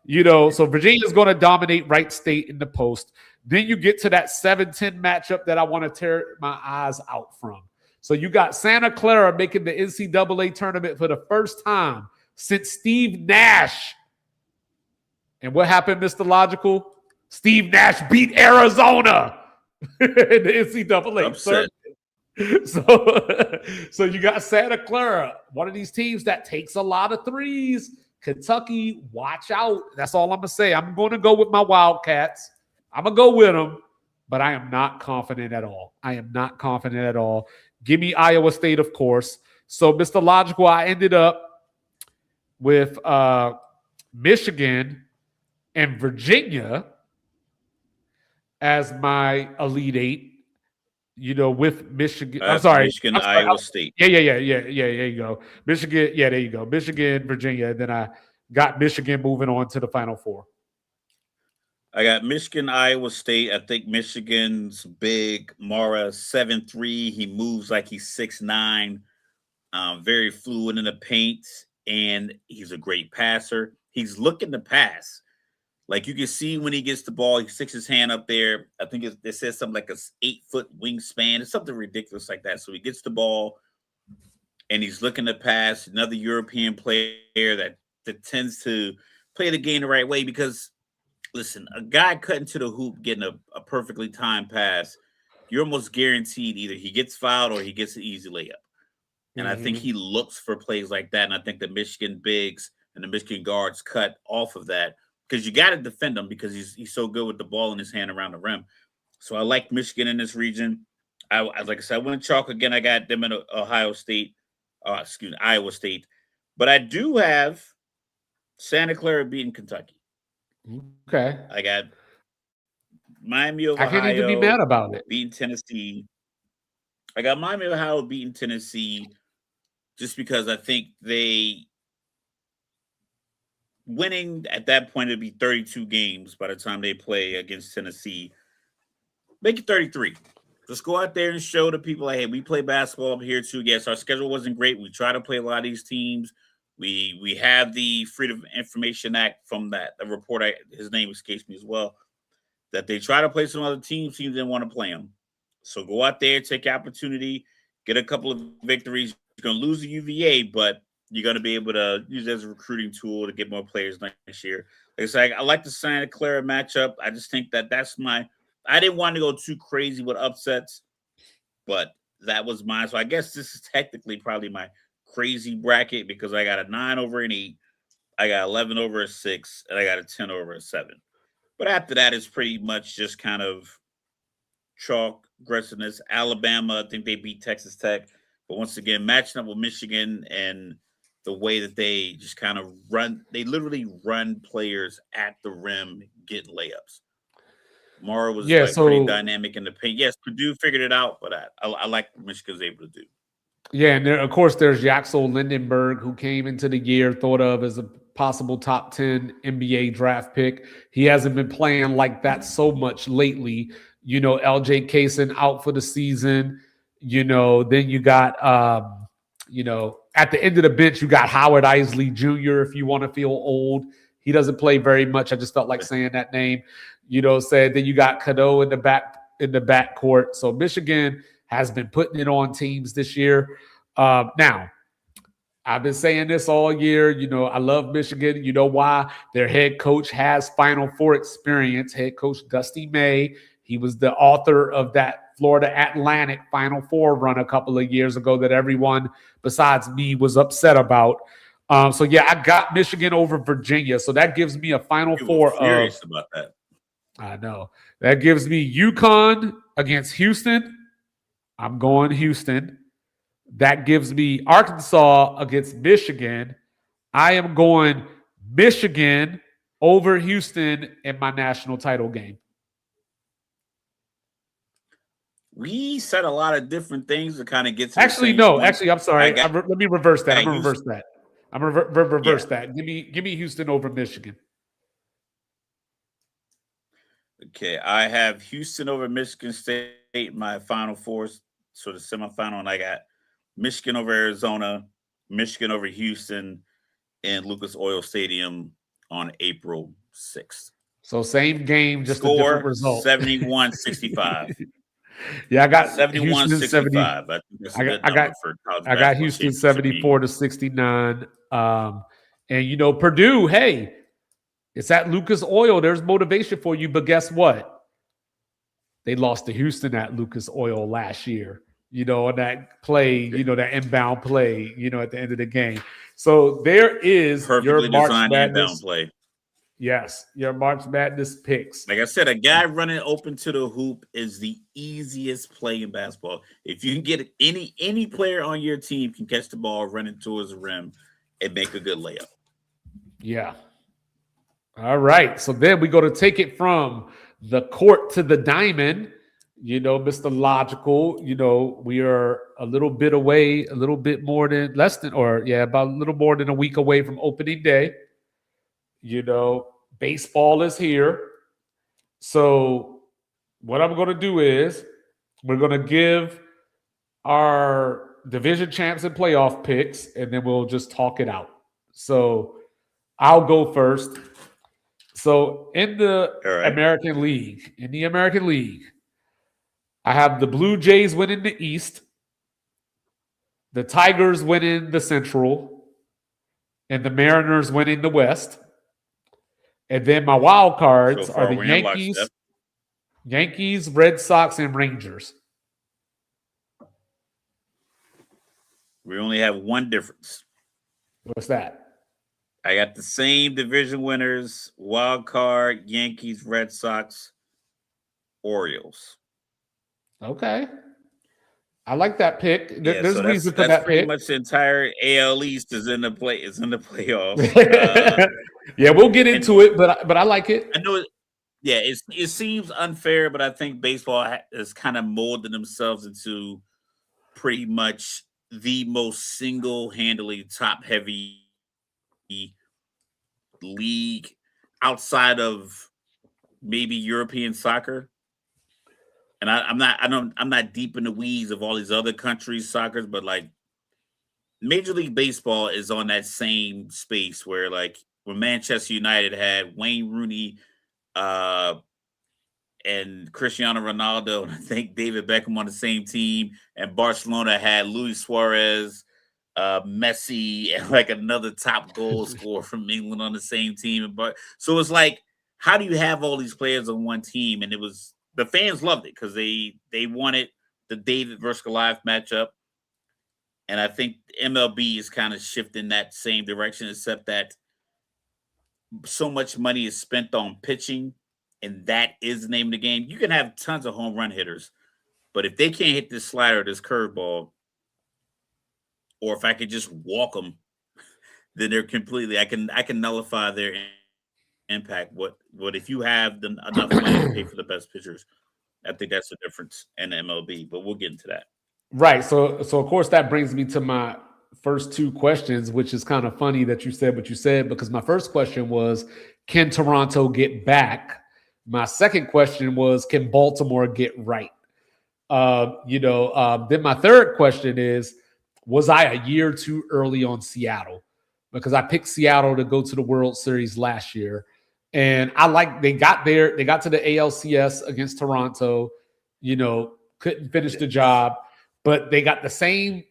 so Virginia's going to dominate Wright State in the post. Then you get to that 7-10 matchup that I want to tear my eyes out from. So you got Santa Clara making the NCAA tournament for the first time since Steve Nash. And what happened, Mr. Logical? Steve Nash beat Arizona in the NCAA. Upset. So you got Santa Clara, one of these teams that takes a lot of threes. Kentucky, watch out. That's all I'm going to say. I'm going to go with my Wildcats. I'm going to go with them, but I am not confident at all. Give me Iowa State, of course. So, Mr. Logical, I ended up with Michigan and Virginia as my Elite Eight, with Michigan. I'm sorry. Michigan, Iowa State. Yeah. There you go. Michigan. Yeah, there you go. Michigan, Virginia. And then I got Michigan moving on to the Final Four. I got Michigan, Iowa State. I think Michigan's big. Mara 7'3". He moves like he's 6'9". Very fluid in the paint, and he's a great passer. He's looking to pass. Like you can see when he gets the ball, he sticks his hand up there. I think it says something like a 8-foot wingspan. It's something ridiculous like that. So he gets the ball, and he's looking to pass. Another European player that tends to play the game the right way because, listen, a guy cutting to the hoop, getting a perfectly timed pass, you're almost guaranteed either he gets fouled or he gets an easy layup. And I think he looks for plays like that. And I think the Michigan bigs and the Michigan guards cut off of that because you got to defend him because he's so good with the ball in his hand around the rim. So I like Michigan in this region. Like I said, I went chalk again. I got them in Iowa State. But I do have Santa Clara beating Kentucky. Okay. I got Miami of I Ohio. can't even be mad about it. Beating Tennessee. I got Miami of Ohio beating Tennessee just because I think they winning at that point, it'd be 32 games by the time they play against Tennessee. Make it 33. Just go out there and show the people, like, hey, we play basketball up here too. Yes, our schedule wasn't great. We try to play a lot of these teams. We have the Freedom of Information Act from that the report. His name escapes me as well. That they try to play some other teams didn't want to play them. So go out there, take the opportunity, get a couple of victories. You're going to lose the UVA, but you're going to be able to use it as a recruiting tool to get more players next year. Like I said, I like the Santa Clara matchup. I just think that's my – I didn't want to go too crazy with upsets, but that was mine. So I guess this is technically probably my crazy bracket because I got a 9 over an 8, I got 11 over a 6, and I got a 10 over a 7. But after that, it's pretty much just kind of chalk, aggressiveness. Alabama, I think they beat Texas Tech. But once again, matching up with Michigan and the way that they just kind of run, they literally run players at the rim, getting layups. Mara was pretty dynamic in the paint. Yes, Purdue figured it out, but I like what Michigan's able to do. Yeah, and of course, there's Yaxel Lindenberg, who came into the year thought of as a possible top 10 NBA draft pick. He hasn't been playing like that so much lately. LJ Kaysen out for the season. Then you got, at the end of the bench, you got Howard Isley Jr., if you want to feel old. He doesn't play very much. I just felt like saying that name. Then you got Cadeau in the backcourt. So Michigan has been putting it on teams this year. Now, I've been saying this all year. I love Michigan. You know why? Their head coach has Final Four experience. Head coach Dusty May. He was the author of that Florida Atlantic Final Four run a couple of years ago that everyone besides me was upset about. So yeah, I got Michigan over Virginia. So that gives me a Final Four furious about that. I know. That gives me UConn against Houston. I'm going Houston. That gives me Arkansas against Michigan. I am going Michigan over Houston in my national title game. We said a lot of different things to kind of get to Actually, no. Point. Actually, I'm sorry. Let me reverse that. I'm going to reverse that. I'm going to reverse that. Give me Houston over Michigan. Okay, I have Houston over Michigan State in my Final Four, so the semifinal, and I got Michigan over Arizona, Michigan over Houston, and Lucas Oil Stadium on April 6th. So same game, just a different result. 71-65. Yeah, I got 71-65. I got Houston 74-69. And Purdue, hey, it's at Lucas Oil. There's motivation for you, but guess what? They lost to Houston at Lucas Oil last year. On that play, that inbound play, at the end of the game. So there is perfectly your March designed Madness inbound play. Yes, your March Madness picks. Like I said, a guy running open to the hoop is the easiest play in basketball. If you can get any player on your team can catch the ball running towards the rim and make a good layup. Yeah. All right. So then we go to take it from the court to the diamond. Mr. Logical, we are a little bit away, about a little more than a week away from opening day. Baseball is here. So what I'm going to do is we're going to give our division champs and playoff picks, and then we'll just talk it out. So I'll go first. So in the American League, I have the Blue Jays winning the East, the Tigers winning the Central, and the Mariners winning the West. And then my wild cards are the Yankees, Red Sox, and Rangers. We only have one difference. What's that? I got the same division winners, wild card, Yankees, Red Sox, Orioles. Okay. I like that pick. Yeah, There's so reason for that pretty pick. much the entire AL East is in the playoffs. Yeah, we'll get into it, but I like it. I know. It seems unfair, but I think baseball has kind of molded themselves into pretty much the most single-handedly top-heavy league outside of maybe European soccer. And I'm not deep in the weeds of all these other countries' soccer, but like Major League Baseball is on that same space where like when Manchester United had Wayne Rooney and Cristiano Ronaldo, and I think David Beckham on the same team, and Barcelona had Luis Suarez, Messi, and like another top goal scorer from England on the same team. So it's like, how do you have all these players on one team? And the fans loved it because they wanted the David versus Goliath matchup. And I think MLB is kind of shifting that same direction, except that so much money is spent on pitching, and that is the name of the game. You can have tons of home run hitters, but if they can't hit this slider, this curveball, or if I could just walk them, then they're completely. I can nullify their impact. What if you have enough money to pay for the best pitchers? I think that's the difference in MLB, but we'll get into that. Right. So of course that brings me to my first two questions, which is kind of funny that you said what you said, because my first question was, can Toronto get back? My second question was, can Baltimore get right? Then my third question is, was I a year too early on Seattle? Because I picked Seattle to go to the World Series last year. And they got there. They got to the ALCS against Toronto, couldn't finish the job, but they got the same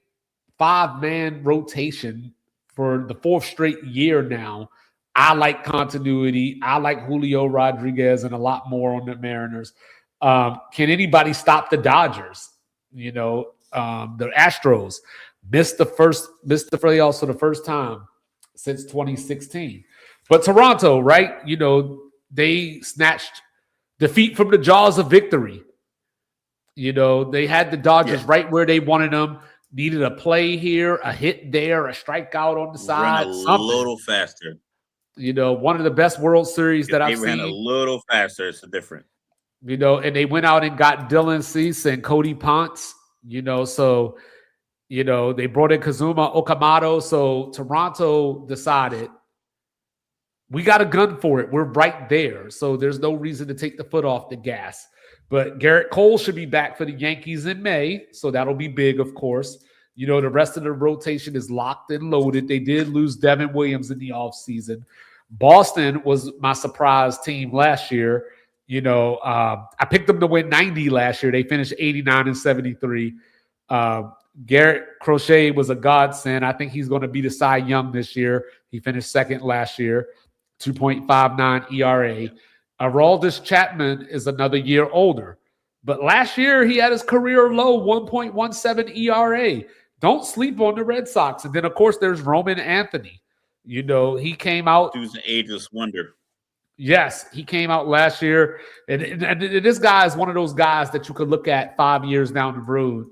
5-man rotation for the fourth straight year now. I like continuity. I like Julio Rodriguez and a lot more on the Mariners. Can anybody stop the Dodgers? The Astros missed the playoffs for the first time since 2016. But Toronto, right? They snatched defeat from the jaws of victory. They had the Dodgers right where they wanted them. Needed a play here, a hit there, a strikeout on the side. Run a little faster. One of the bbest World Series that I've seen. They ran a little faster. It's different. And they went out and got Dylan Cease and Cody Ponce. So they brought in Kazuma Okamoto. So Toronto decided we got a gun for it. We're right there. So there's no reason to take the foot off the gas. But Garrett Cole should be back for the Yankees in May. So that'll be big, of course. The rest of the rotation is locked and loaded. They did lose Devin Williams in the offseason. Boston was my surprise team last year. I picked them to win 90 last year. They finished 89-73. Garrett Crochet was a godsend. I think he's going to be the Cy Young this year. He finished second last year, 2.59 ERA. Aroldis Chapman is another year older. But last year, he had his career low, 1.17 ERA. Don't sleep on the Red Sox. And then, of course, there's Roman Anthony. He came out. He was an ageless wonder. Yes, he came out last year. And this guy is one of those guys that you could look at 5 years down the road,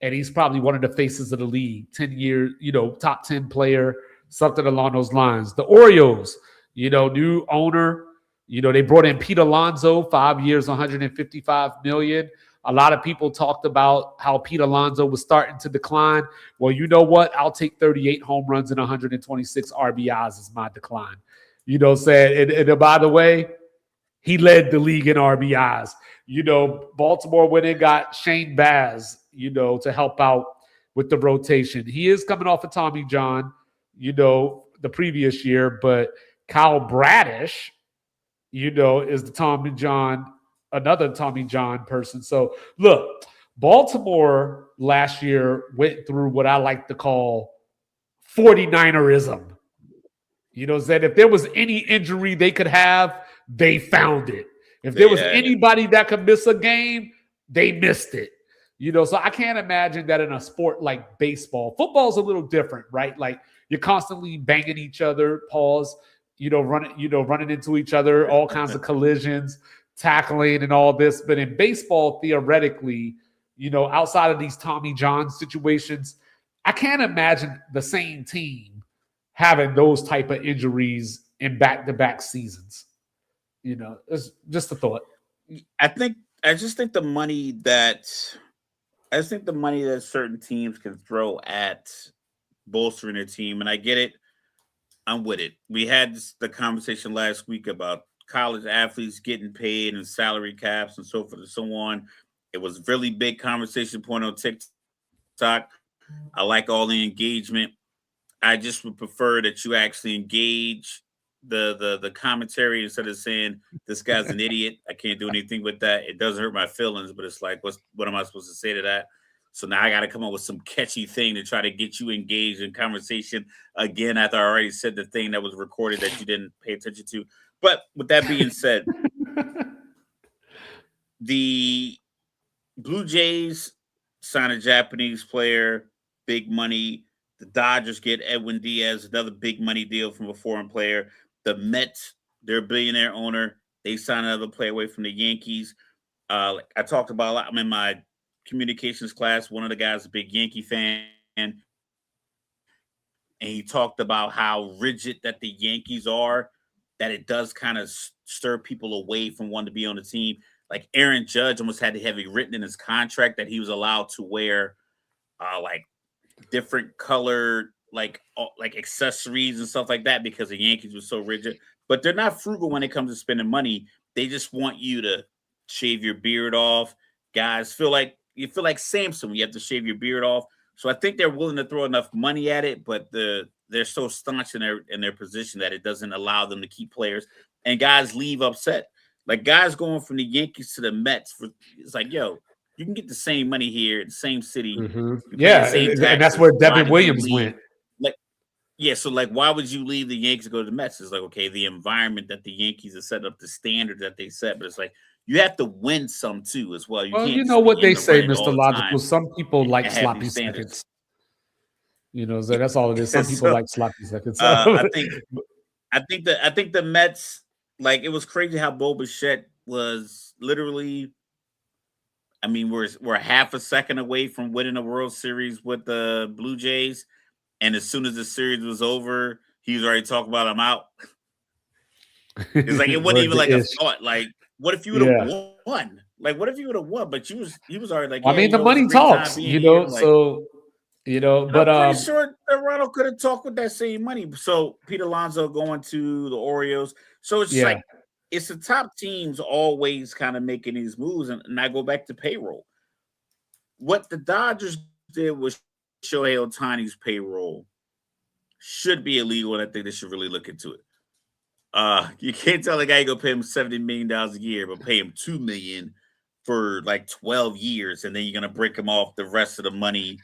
and he's probably one of the faces of the league, 10 years, top 10 player, something along those lines. The Orioles, new owner. They brought in Pete Alonso, 5 years, $155 million. A lot of people talked about how Pete Alonso was starting to decline. Well, you know what? I'll take 38 home runs and 126 RBIs as my decline. And by the way, he led the league in RBIs. Baltimore went and got Shane Baz, to help out with the rotation. He is coming off of Tommy John, the previous year, but Kyle Bradish, is the Tommy John, another Tommy John person. So look, Baltimore last year went through what I like to call 49erism. Said if there was any injury they could have, they found it. If there was anybody that could miss a game, they missed it. So I can't imagine that in a sport like baseball. Football's a little different, right? Like you're constantly banging each other, running into each other, all kinds of collisions, tackling and all this. But in baseball, theoretically, outside of these Tommy John situations, I can't imagine the same team having those type of injuries in back-to-back seasons. It's just a thought. I just think the money that certain teams can throw at bolstering their team, and I get it. I'm with it. We had the conversation last week about college athletes getting paid and salary caps and so forth and so on. It was a really big conversation point on TikTok. I like all the engagement. I just would prefer that you actually engage the commentary instead of saying this guy's an idiot. I can't do anything with that. It doesn't hurt my feelings, but it's like, what am I supposed to say to that? So now I got to come up with some catchy thing to try to get you engaged in conversation again after I already said the thing that was recorded that you didn't pay attention to. But with that being said, the Blue Jays sign a Japanese player, big money. The Dodgers get Edwin Diaz, another big money deal from a foreign player. The Mets, their billionaire owner, they sign another player away from the Yankees. I talked about a lot. I'm in my communications class. One of the guys is a big Yankee fan. And he talked about how rigid that the Yankees are, that it does kind of stir people away from wanting to be on the team. Like Aaron Judge almost had to have it written in his contract that he was allowed to wear like different colored like accessories and stuff like that because the Yankees were so rigid. But they're not frugal when it comes to spending money. They just want you to shave your beard off. Guys feel like Samson when you have to shave your beard off. So I think they're willing to throw enough money at it, but they're so staunch in their position that it doesn't allow them to keep players. And guys leave upset. Like guys going from the Yankees to the Mets, it's like, yo, you can get the same money here, the same city. Mm-hmm. Yeah, and that's where Devin Williams went. Yeah, so like, why would you leave the Yankees to go to the Mets? It's like, okay, the environment that the Yankees are set up, the standard that they set, but it's like you have to win some too as well. You Well, can't you know just be what in they the say, running Mr. all the Logical. time Some people like and have sloppy these standards. seconds. You know, so that's all it is. Some people So like sloppy seconds. I think the Mets, like, it was crazy how Bo Bichette was literally. I mean, we're half a second away from winning a World Series with the Blue Jays, and as soon as the series was over, he was already talking about I'm out. It's like it wasn't Word even to like a ish. thought. Like, what if you would Yeah. have won? Like, what if you would have won? But he was already like, I yeah, mean, the it was a money great time talks, being here. Like, so, and but I'm pretty sure Toronto could have talked with that same money. So Pete Alonso going to the Orioles. So it's just yeah. like it's the top teams always kind of making these moves, and I go back to payroll. What the Dodgers did with Shohei Ohtani's payroll should be illegal, and I think they should really look into it. You can't tell a guy you go pay him $70 million a year, but pay him $2 million for like 12 years, and then you're gonna break him off the rest of the money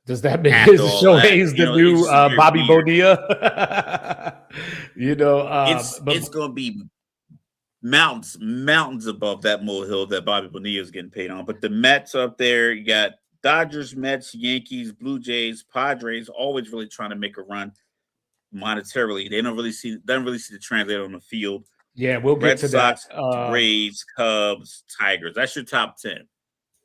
Does that mean after all that. Shohei's You the know, it's new just very Bobby weird. Bonilla? But It's gonna be mountains above that molehill that Bobby Bonilla is getting paid on. But the Mets up there, you got Dodgers, Mets, Yankees, Blue Jays, Padres, always really trying to make a run monetarily. They don't really see the translate on the field. yeah, we'll get Red to that. Sox, Braves, Cubs, Tigers. That's your top 10.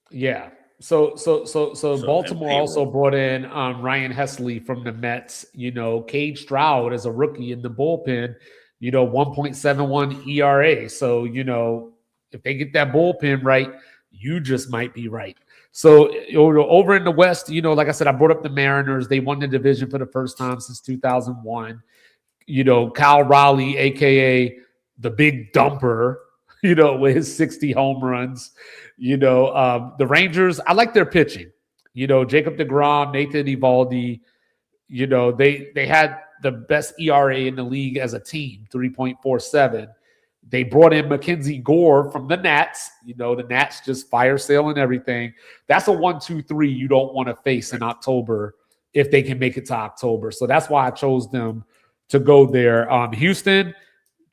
Yeah. So And Baltimore also payroll. brought in Ryan Hesley from the Mets. Cade Stroud as a rookie in the bullpen. 1.71 ERA. So if they get that bullpen right, you just might be right. So over in the West, like I said, I brought up the Mariners. They won the division for the first time since 2001. Kyle Raleigh, aka the Big Dumper, with his 60 home runs. The Rangers, I like their pitching. Jacob deGrom, Nathan Eovaldi. They had the best ERA in the league as a team, 3.47. They brought in Mackenzie Gore from the Nats. The Nats just fire sale and everything. That's a 1-2-3 you don't want to face in October if they can make it to October. So that's why I chose them to go there. Houston,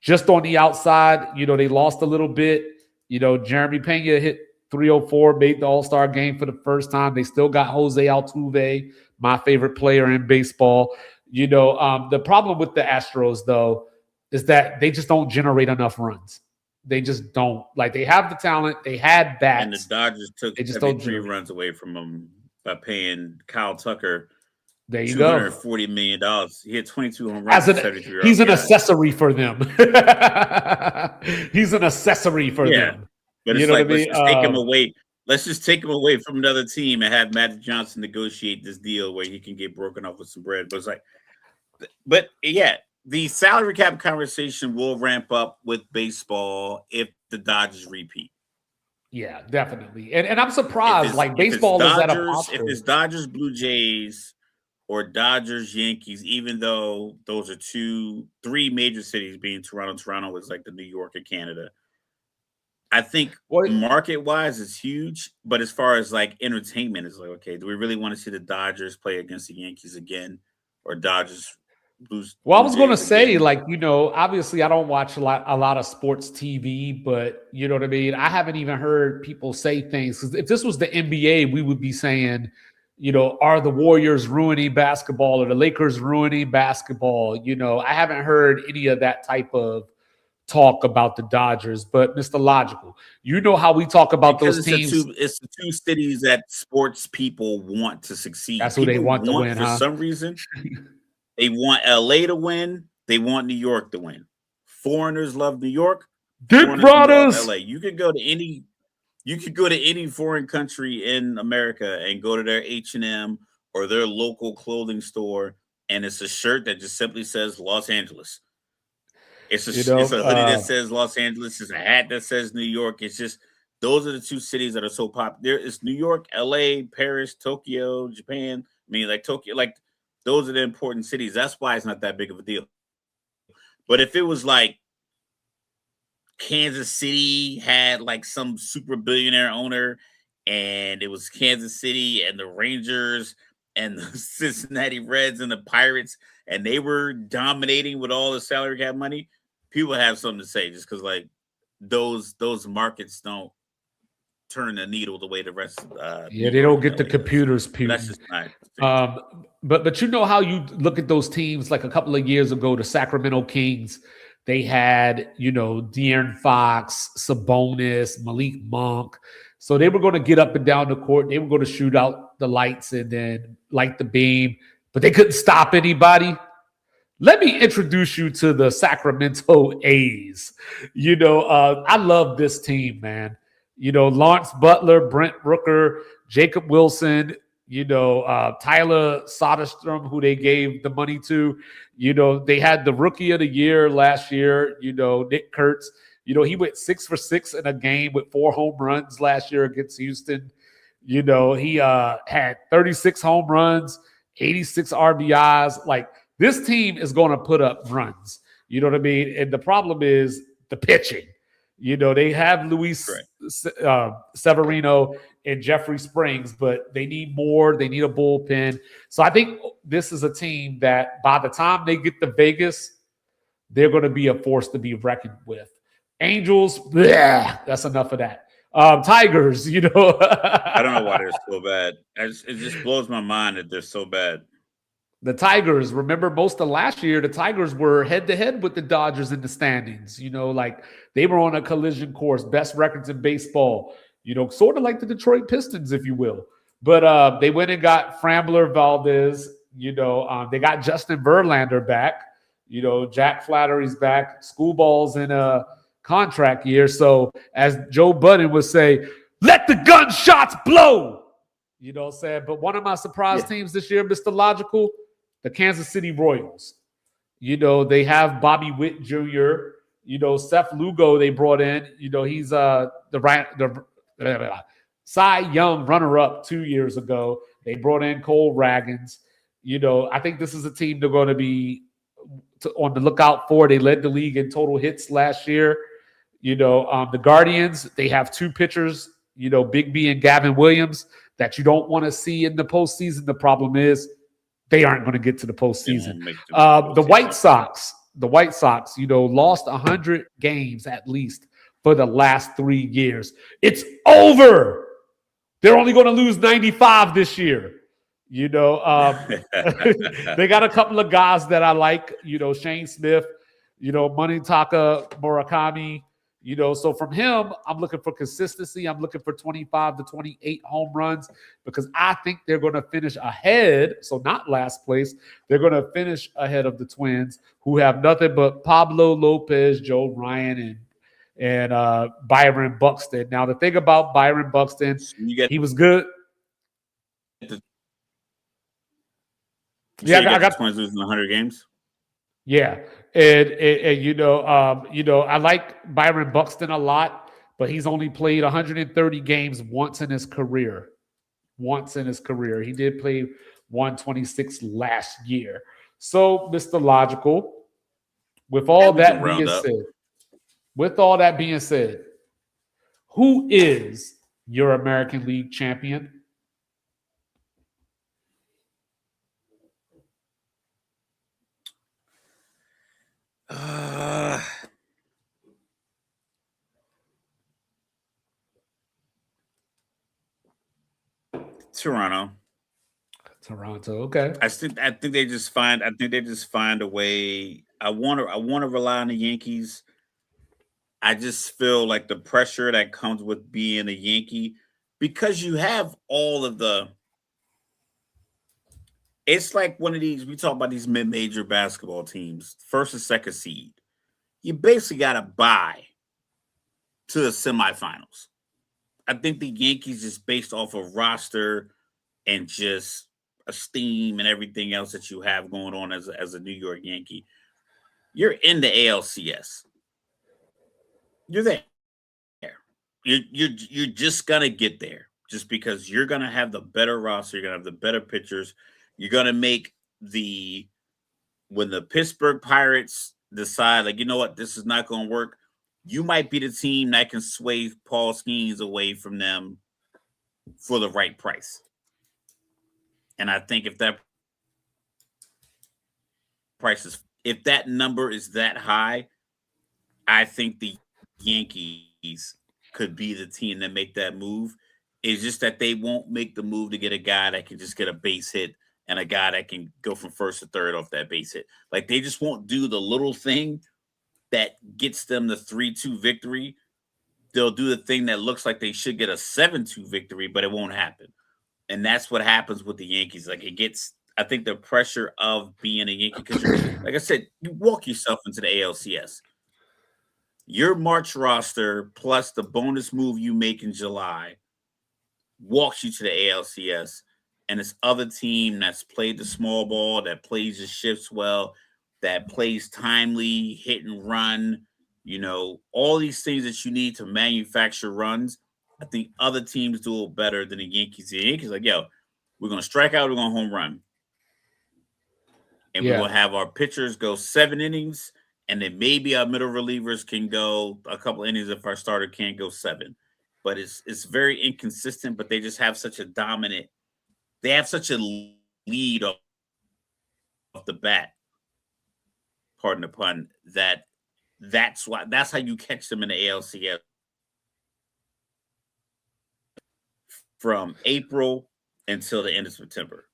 just on the outside, they lost a little bit. Jeremy Pena hit 304, made the All-Star game for the first time. They still got Jose Altuve, my favorite player in baseball. The problem with the Astros, though, is that they just don't generate enough runs. They just don't. Like, they have the talent. They had bats. And the Dodgers took They just every don't 3 generate. runs away from them by paying Kyle Tucker There you go. $240 million. He had 22 home runs. He's an accessory for them. He's an accessory for them. But it's You know like, what I let's mean? just take him away. Let's just take him away from another team and have Magic Johnson negotiate this deal where he can get broken off with some bread. But it's like, but yeah, the salary cap conversation will ramp up with baseball if the Dodgers repeat. Yeah, definitely. And I'm surprised. Like, baseball is at a posture. If it's Dodgers, Blue Jays, or Dodgers, Yankees, even though those are 3 major cities, being Toronto. Toronto is like the New York of Canada. I think market-wise it's huge, but as far as like entertainment, it's like, okay, do we really want to see the Dodgers play against the Yankees again, or Dodgers lose? Well, I was going to say, like, obviously I don't watch a lot of sports TV, but you know what I mean? I haven't even heard people say things. Because if this was the NBA, we would be saying, are the Warriors ruining basketball or the Lakers ruining basketball? I haven't heard any of that type of talk about the Dodgers. But Mr. Logical, how we talk about because those teams. It's the 2 cities that sports people want to succeed. That's who they want to win, for some reason. They want LA to win. They want New York to win. Foreigners love New York. Dick Brothers. LA. You could go to any foreign country in America and go to their H&M or their local clothing store, and it's a shirt that just simply says Los Angeles. It's a hoodie that says Los Angeles. It's a hat that says New York. It's just, those are the 2 cities that are so popular. It's New York, LA, Paris, Tokyo, Japan. I mean, like Tokyo, like those are the important cities. That's why it's not that big of a deal. But if it was like Kansas City had like some super billionaire owner, and it was Kansas City and the Rangers and the Cincinnati Reds and the Pirates, and they were dominating with all the salary cap money, people have something to say just because like those markets don't turn the needle the way the rest. Yeah, they don't get the computers. That's just not. But you know how you look at those teams like a couple of years ago, the Sacramento Kings. They had, De'Aaron Fox, Sabonis, Malik Monk. So they were going to get up and down the court. They were going to shoot out the lights and then light the beam, but they couldn't stop anybody. Let me introduce you to the Sacramento A's. I love this team, man. Lawrence Butler, Brent Rooker, Jacob Wilson, Tyler Soderstrom, who they gave the money to. They had the rookie of the year last year, Nick Kurtz. He went 6 for 6 in a game with 4 home runs last year against Houston. He had 36 home runs, 86 RBIs. Like, this team is going to put up runs. You know what I mean? And the problem is the pitching. They have Luis Severino and Jeffrey Springs, but they need more. They need a bullpen. So I think this is a team that by the time they get to Vegas, they're going to be a force to be reckoned with. Angels, that's enough of that. Tigers, I don't know why they're so bad. It just blows my mind that they're so bad. The Tigers, remember most of last year, the Tigers were head-to-head with the Dodgers in the standings. Like they were on a collision course, best records in baseball, sort of like the Detroit Pistons, if you will. But they went and got Framber Valdez. They got Justin Verlander back. Jack Flattery's back. Schoolball's in a contract year. So as Joe Budden would say, let the gunshots blow. You know what I'm saying? But one of my surprise teams this year, Mr. Logical, the Kansas City Royals. They have Bobby Witt Jr., Seth Lugo they brought in. He's the Cy Young runner-up 2 years ago. They brought in Cole Raggins. I think this is a team they're going to be on the lookout for. They led the league in total hits last year. The Guardians, they have 2 pitchers, Big B and Gavin Williams, that you don't want to see in the postseason. The problem is they aren't going to get to the postseason. The White Sox, lost 100 games at least for the last 3 years. It's over. They're only going to lose 95 this year. They got a couple of guys that I like, Shane Smith, Munetaka Murakami. So from him, I'm looking for consistency. I'm looking for 25 to 28 home runs because I think they're going to finish ahead. So not last place. They're going to finish ahead of the Twins, who have nothing but Pablo Lopez, Joe Ryan, and Byron Buxton. Now, the thing about Byron Buxton, he was good. I got Twins losing 100 games. Yeah. And I like Byron Buxton a lot, but he's only played 130 games once in his career. He did play 126 last year. So, Mr. Logical, with all that being said, who is your American League champion? Toronto. Okay. I think they just find a way. I want to rely on the Yankees. I just feel like the pressure that comes with being a Yankee, because you have all of the. It's like one of these. We talk about these mid-major basketball teams, first and second seed. You basically got to buy to the semifinals. I think the Yankees, just based off of roster and just esteem and everything else that you have going on as a New York Yankee, you're in the ALCS. You're there. You're just gonna get there, just because you're gonna have the better roster. You're gonna have the better pitchers. You're gonna make when the Pittsburgh Pirates decide, like, you know what, this is not gonna work. You might be the team that can sway Paul Skeens away from them for the right price. And I think if that if that number is that high, I think the Yankees could be the team that make that move. It's just that they won't make the move to get a guy that can just get a base hit and a guy that can go from first to third off that base hit. Like they just won't do the little thing that gets them the 3-2 victory. They'll do the thing that looks like they should get a 7-2 victory, but it won't happen. And that's what happens with the Yankees. Like it gets, I think the pressure of being a Yankee, because like I said, you walk yourself into the ALCS. Your March roster plus the bonus move you make in July walks you to the ALCS, and this other team that's played the small ball, that plays the shifts well, that plays timely, hit and run, all these things that you need to manufacture runs. I think other teams do it better than the Yankees. The Yankees like, yo, we're going to strike out, we're going to home run. And we're going to have our pitchers go 7 innings, and then maybe our middle relievers can go a couple innings if our starter can't go 7. But it's very inconsistent, but they just have such a lead off the bat, pardon the pun, that's how you catch them in the ALCS from April until the end of September.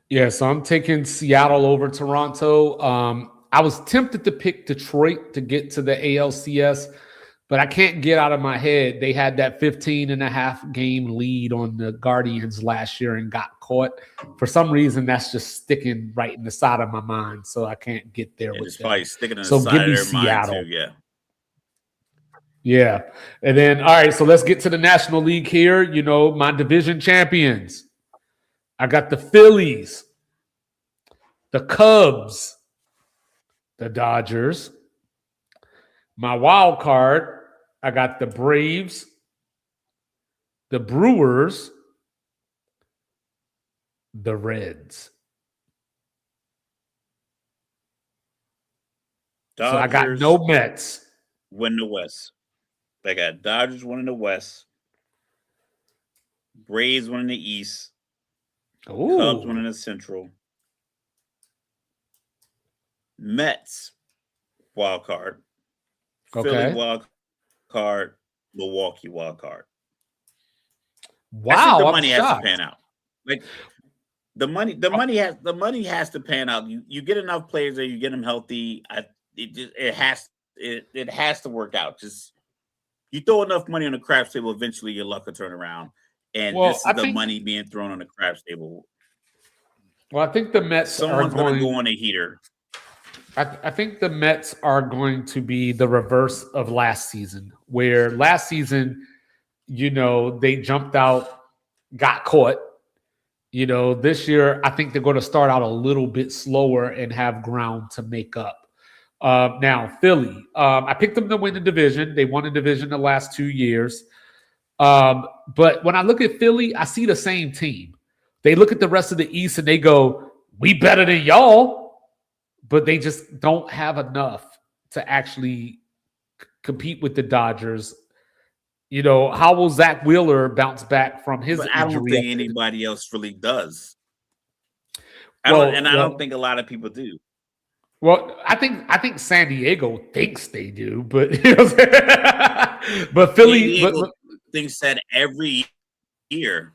Yeah, so I'm taking Seattle over Toronto. I was tempted to pick Detroit to get to the ALCS, but I can't get out of my head. They had that 15.5 game lead on the Guardians last year and got caught. For some reason, that's just sticking right in the side of my mind, so I can't get there with it's that. Probably sticking in the so side give of me their Seattle. mind too, yeah. Yeah. And then, all right, so let's get to the National League here. My division champions. I got the Phillies, the Cubs, the Dodgers. My wild card, I got the Braves, the Brewers, the Reds. Dodgers so I got no Mets. Win the West. They got Dodgers winning the West, Braves winning the East, Ooh. Cubs winning the Central, Mets wild card, Philly wild card, Milwaukee wild card. Wow, I think the I'm money shocked. has to pan out. Like the money has to pan out. You get enough players there, you get them healthy. It has to work out. Just you throw enough money on the craps table, eventually your luck will turn around. And this is the money being thrown on the craps table. Well, I think the Mets Someone's going to go on a heater. I think the Mets are going to be the reverse of last season, where last season, they jumped out, got caught. This year, I think they're going to start out a little bit slower and have ground to make up. Now, Philly, I picked them to win the division. They won the division the last 2 years. But when I look at Philly, I see the same team. They look at the rest of the East and they go, we better than y'all, but they just don't have enough to actually compete with the Dodgers. How will Zach Wheeler bounce back from his injury? I don't think anybody else really does. I don't think a lot of people do. Well, I think San Diego thinks they do, but but Philly thinks that every year.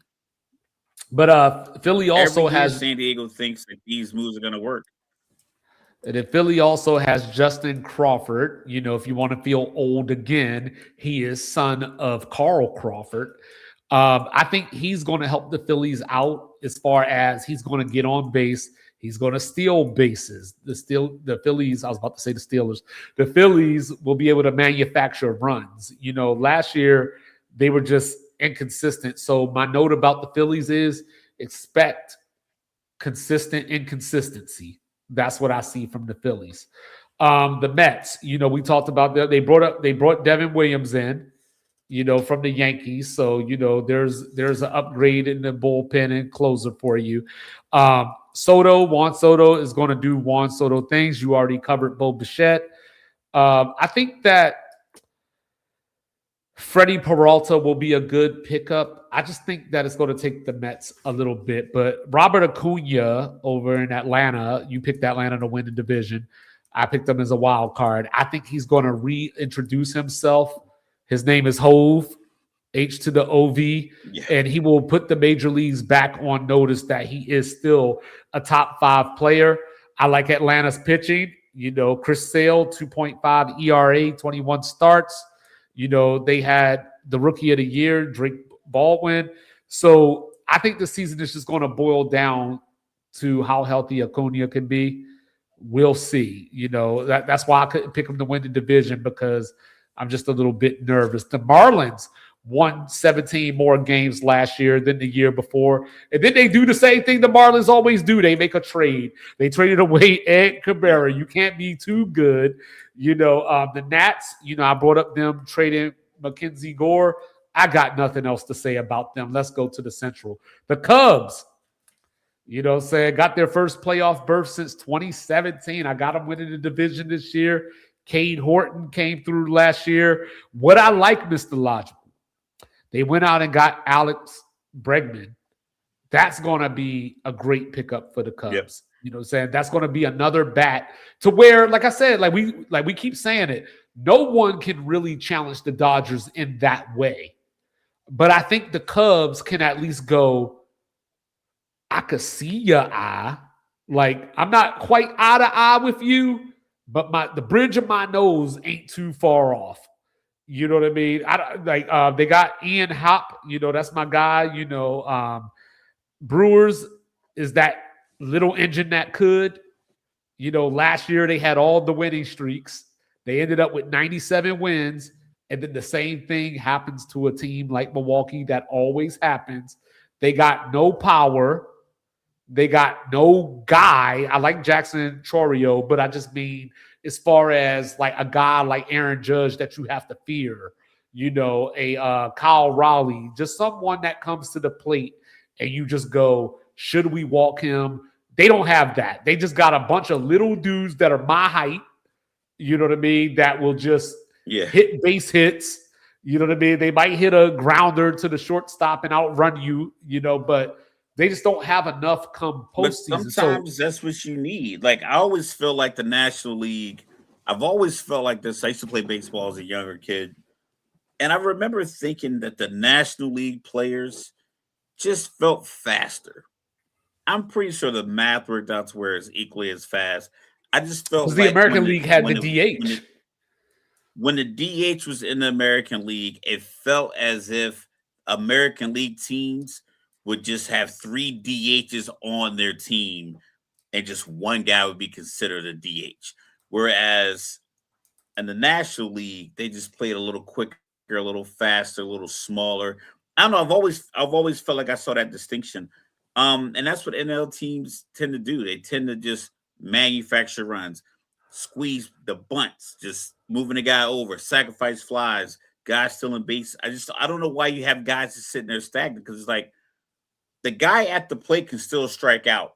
But Philly also has San Diego thinks that these moves are going to work. And then Philly also has Justin Crawford. If you want to feel old again, he is son of Carl Crawford. I think he's going to help the Phillies out as far as he's going to get on base. He's going to steal bases. The Phillies, I was about to say the Steelers. The Phillies will be able to manufacture runs. Last year they were just inconsistent. So my note about the Phillies is expect consistent inconsistency. That's what I see from the Phillies. The Mets, we talked about that. They brought Devin Williams in, from the Yankees. So, there's an upgrade in the bullpen and closer for you. Juan Soto is going to do Juan Soto things. You already covered Bo Bichette. I think that Freddie Peralta will be a good pickup. I just think that it's going to take the Mets a little bit. But Robert Acuna over in Atlanta, you picked Atlanta to win the division. I picked him as a wild card. I think he's going to reintroduce himself. His name is Hove, H to the OV, and he will put the major leagues back on notice that he is still a top 5 player. I like Atlanta's pitching. Chris Sale, 2.5 ERA, 21 starts. They had the rookie of the year, Drake Baldwin. So I think the season is just going to boil down to how healthy Acuna can be. We'll see. That's why I couldn't pick him to win the division, because I'm just a little bit nervous. The Marlins won 17 more games last year than the year before. And then they do the same thing the Marlins always do. They make a trade. They traded away Ed Cabrera. You can't be too good. The Nats, I brought up them trading Mackenzie Gore. I got nothing else to say about them. Let's go to the Central. The Cubs, got their first playoff berth since 2017. I got them winning the division this year. Cade Horton came through last year. What I like, Mr. Logical, they went out and got Alex Bregman. That's going to be a great pickup for the Cubs. Yep. That's going to be another bat to where, like I said, like we keep saying it, no one can really challenge the Dodgers in that way. But I think the Cubs can at least go, I could see your eye. Like, I'm not quite eye to eye with you, but the bridge of my nose ain't too far off. You know what I mean? They got Ian Happ. That's my guy. Brewers is that little engine that could. Last year they had all the winning streaks. They ended up with 97 wins, and then the same thing happens to a team like Milwaukee. That always happens. They got no power. They got no guy. I like Jackson Chorio, but I just mean as far as like a guy like Aaron Judge that you have to fear, a Kyle Raleigh, just someone that comes to the plate and you just go, should we walk him? They don't have that. They just got a bunch of little dudes that are my height, you know what I mean, that will just hit base hits. You know what I mean? They might hit a grounder to the shortstop and outrun you, but they just don't have enough come postseason. But sometimes that's what you need. Like, I always feel like the National League, I've always felt like this. I used to play baseball as a younger kid. And I remember thinking that the National League players just felt faster. I'm pretty sure the math worked out to where it's equally as fast. I just felt like the American League had the DH. When the DH was in the American League, it felt as if American League teams would just have 3 DHs on their team and just one guy would be considered a DH. Whereas in the National League, they just played a little quicker, a little faster, a little smaller. I don't know. I've always felt like I saw that distinction. And that's what NL teams tend to do. They tend to just manufacture runs, squeeze the bunts, just moving the guy over, sacrifice flies, guys stealing base. I don't know why you have guys just sitting there stagnant, because it's like the guy at the plate can still strike out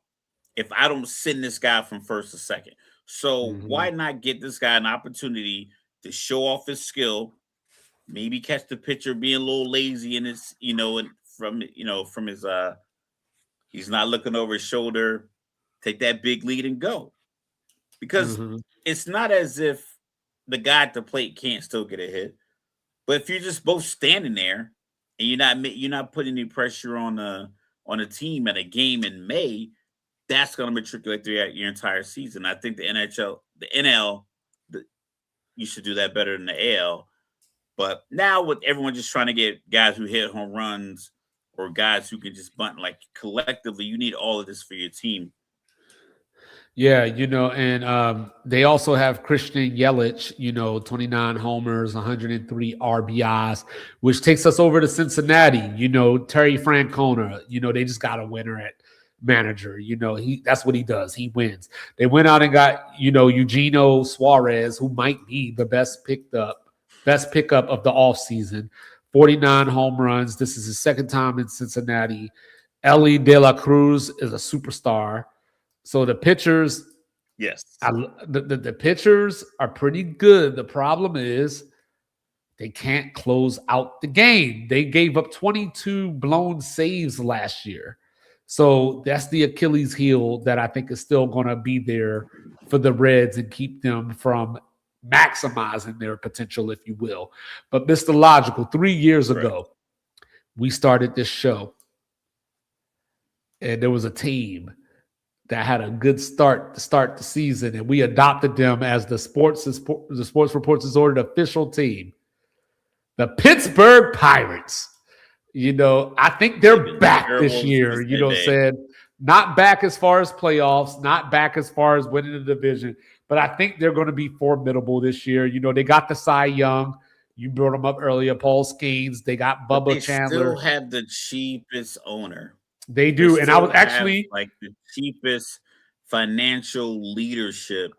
if I don't send this guy from first to second. So why not get this guy an opportunity to show off his skill, maybe catch the pitcher being a little lazy in his, and from his he's not looking over his shoulder, take that big lead and go. Because it's not as if the guy at the plate can't still get a hit. But if you're just both standing there and you're not putting any pressure on a team at a game in May, that's going to matriculate throughout your entire season. I think the NL, you should do that better than the AL. But now with everyone just trying to get guys who hit home runs or guys who can just bunt, like collectively, you need all of this for your team. Yeah, and they also have Christian Yelich, 29 homers, 103 RBIs, which takes us over to Cincinnati. Terry Francona, they just got a winner at manager. That's what he does. He wins. They went out and got, Eugenio Suarez, who might be the best pickup of the offseason. 49 home runs. This is his second time in Cincinnati. Ellie De La Cruz is a superstar. So the pitchers, yes, the pitchers are pretty good. The problem is they can't close out the game. They gave up 22 blown saves last year. So that's the Achilles heel that I think is still going to be there for the Reds and keep them from maximizing their potential, if you will. But Mr. Logical, 3 years ago, we started this show, and there was a team that had a good start to start the season, and we adopted them as the Sports Reports Disordered official team, the Pittsburgh Pirates. I think they're back this year. Said not back as far as playoffs, not back as far as winning the division, but I think they're going to be formidable this year. They got the Cy Young. You brought them up earlier, Paul Skeens. They got Bubba Chandler. Still have the cheapest owner. They do, and I was actually like the cheapest financial leadership,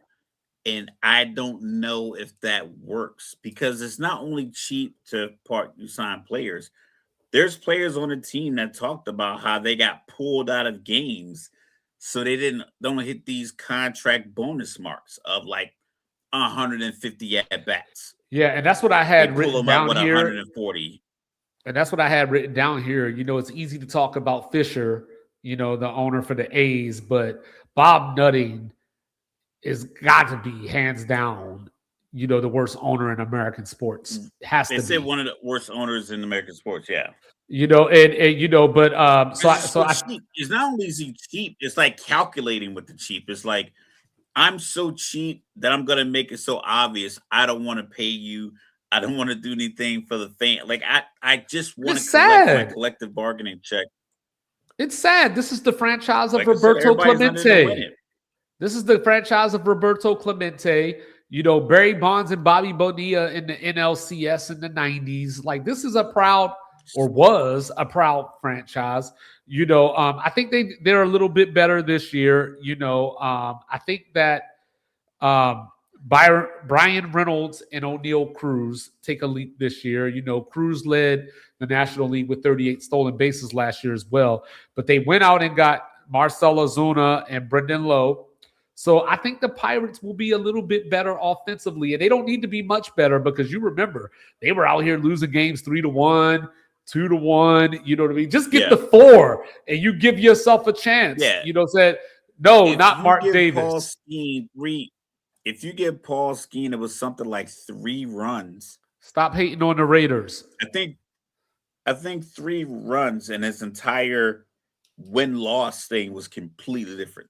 and I don't know if that works because it's not only cheap to you sign players. There's players on the team that talked about how they got pulled out of games, so they don't hit these contract bonus marks of like 150 at bats. Yeah, and that's what I had written down here. 140. And that's what I had written down here. It's easy to talk about Fisher, the owner for the A's, but Bob Nutting is got to be hands down, the worst owner in American sports. They said one of the worst owners in American sports, yeah. But it's not only is he cheap, it's like calculating with the cheap. It's like, I'm so cheap that I'm gonna make it so obvious. I don't want to pay you. I don't want to do anything for the fan. Like I just want to collect my collective bargaining check. It's sad. This is the franchise of Roberto Clemente. This is the franchise of Roberto Clemente. Barry Bonds and Bobby Bonilla in the NLCS in the 90s. Like, this is was a proud franchise. I think they're a little bit better this year. I think that Brian Reynolds and O'Neal Cruz take a leap this year. Cruz led the National League with 38 stolen bases last year as well. But they went out and got Marcell Ozuna and Brendan Lowe. So I think the Pirates will be a little bit better offensively. And they don't need to be much better because you remember they were out here losing games 3-1, 2-1. You know what I mean? Just get the 4 and you give yourself a chance. Yeah. Said, no, not Mark Davis. Paul Skeen if you give Paul Skeen, it was something like 3 runs. Stop hating on the Raiders. I think 3 runs and his entire win-loss thing was completely different.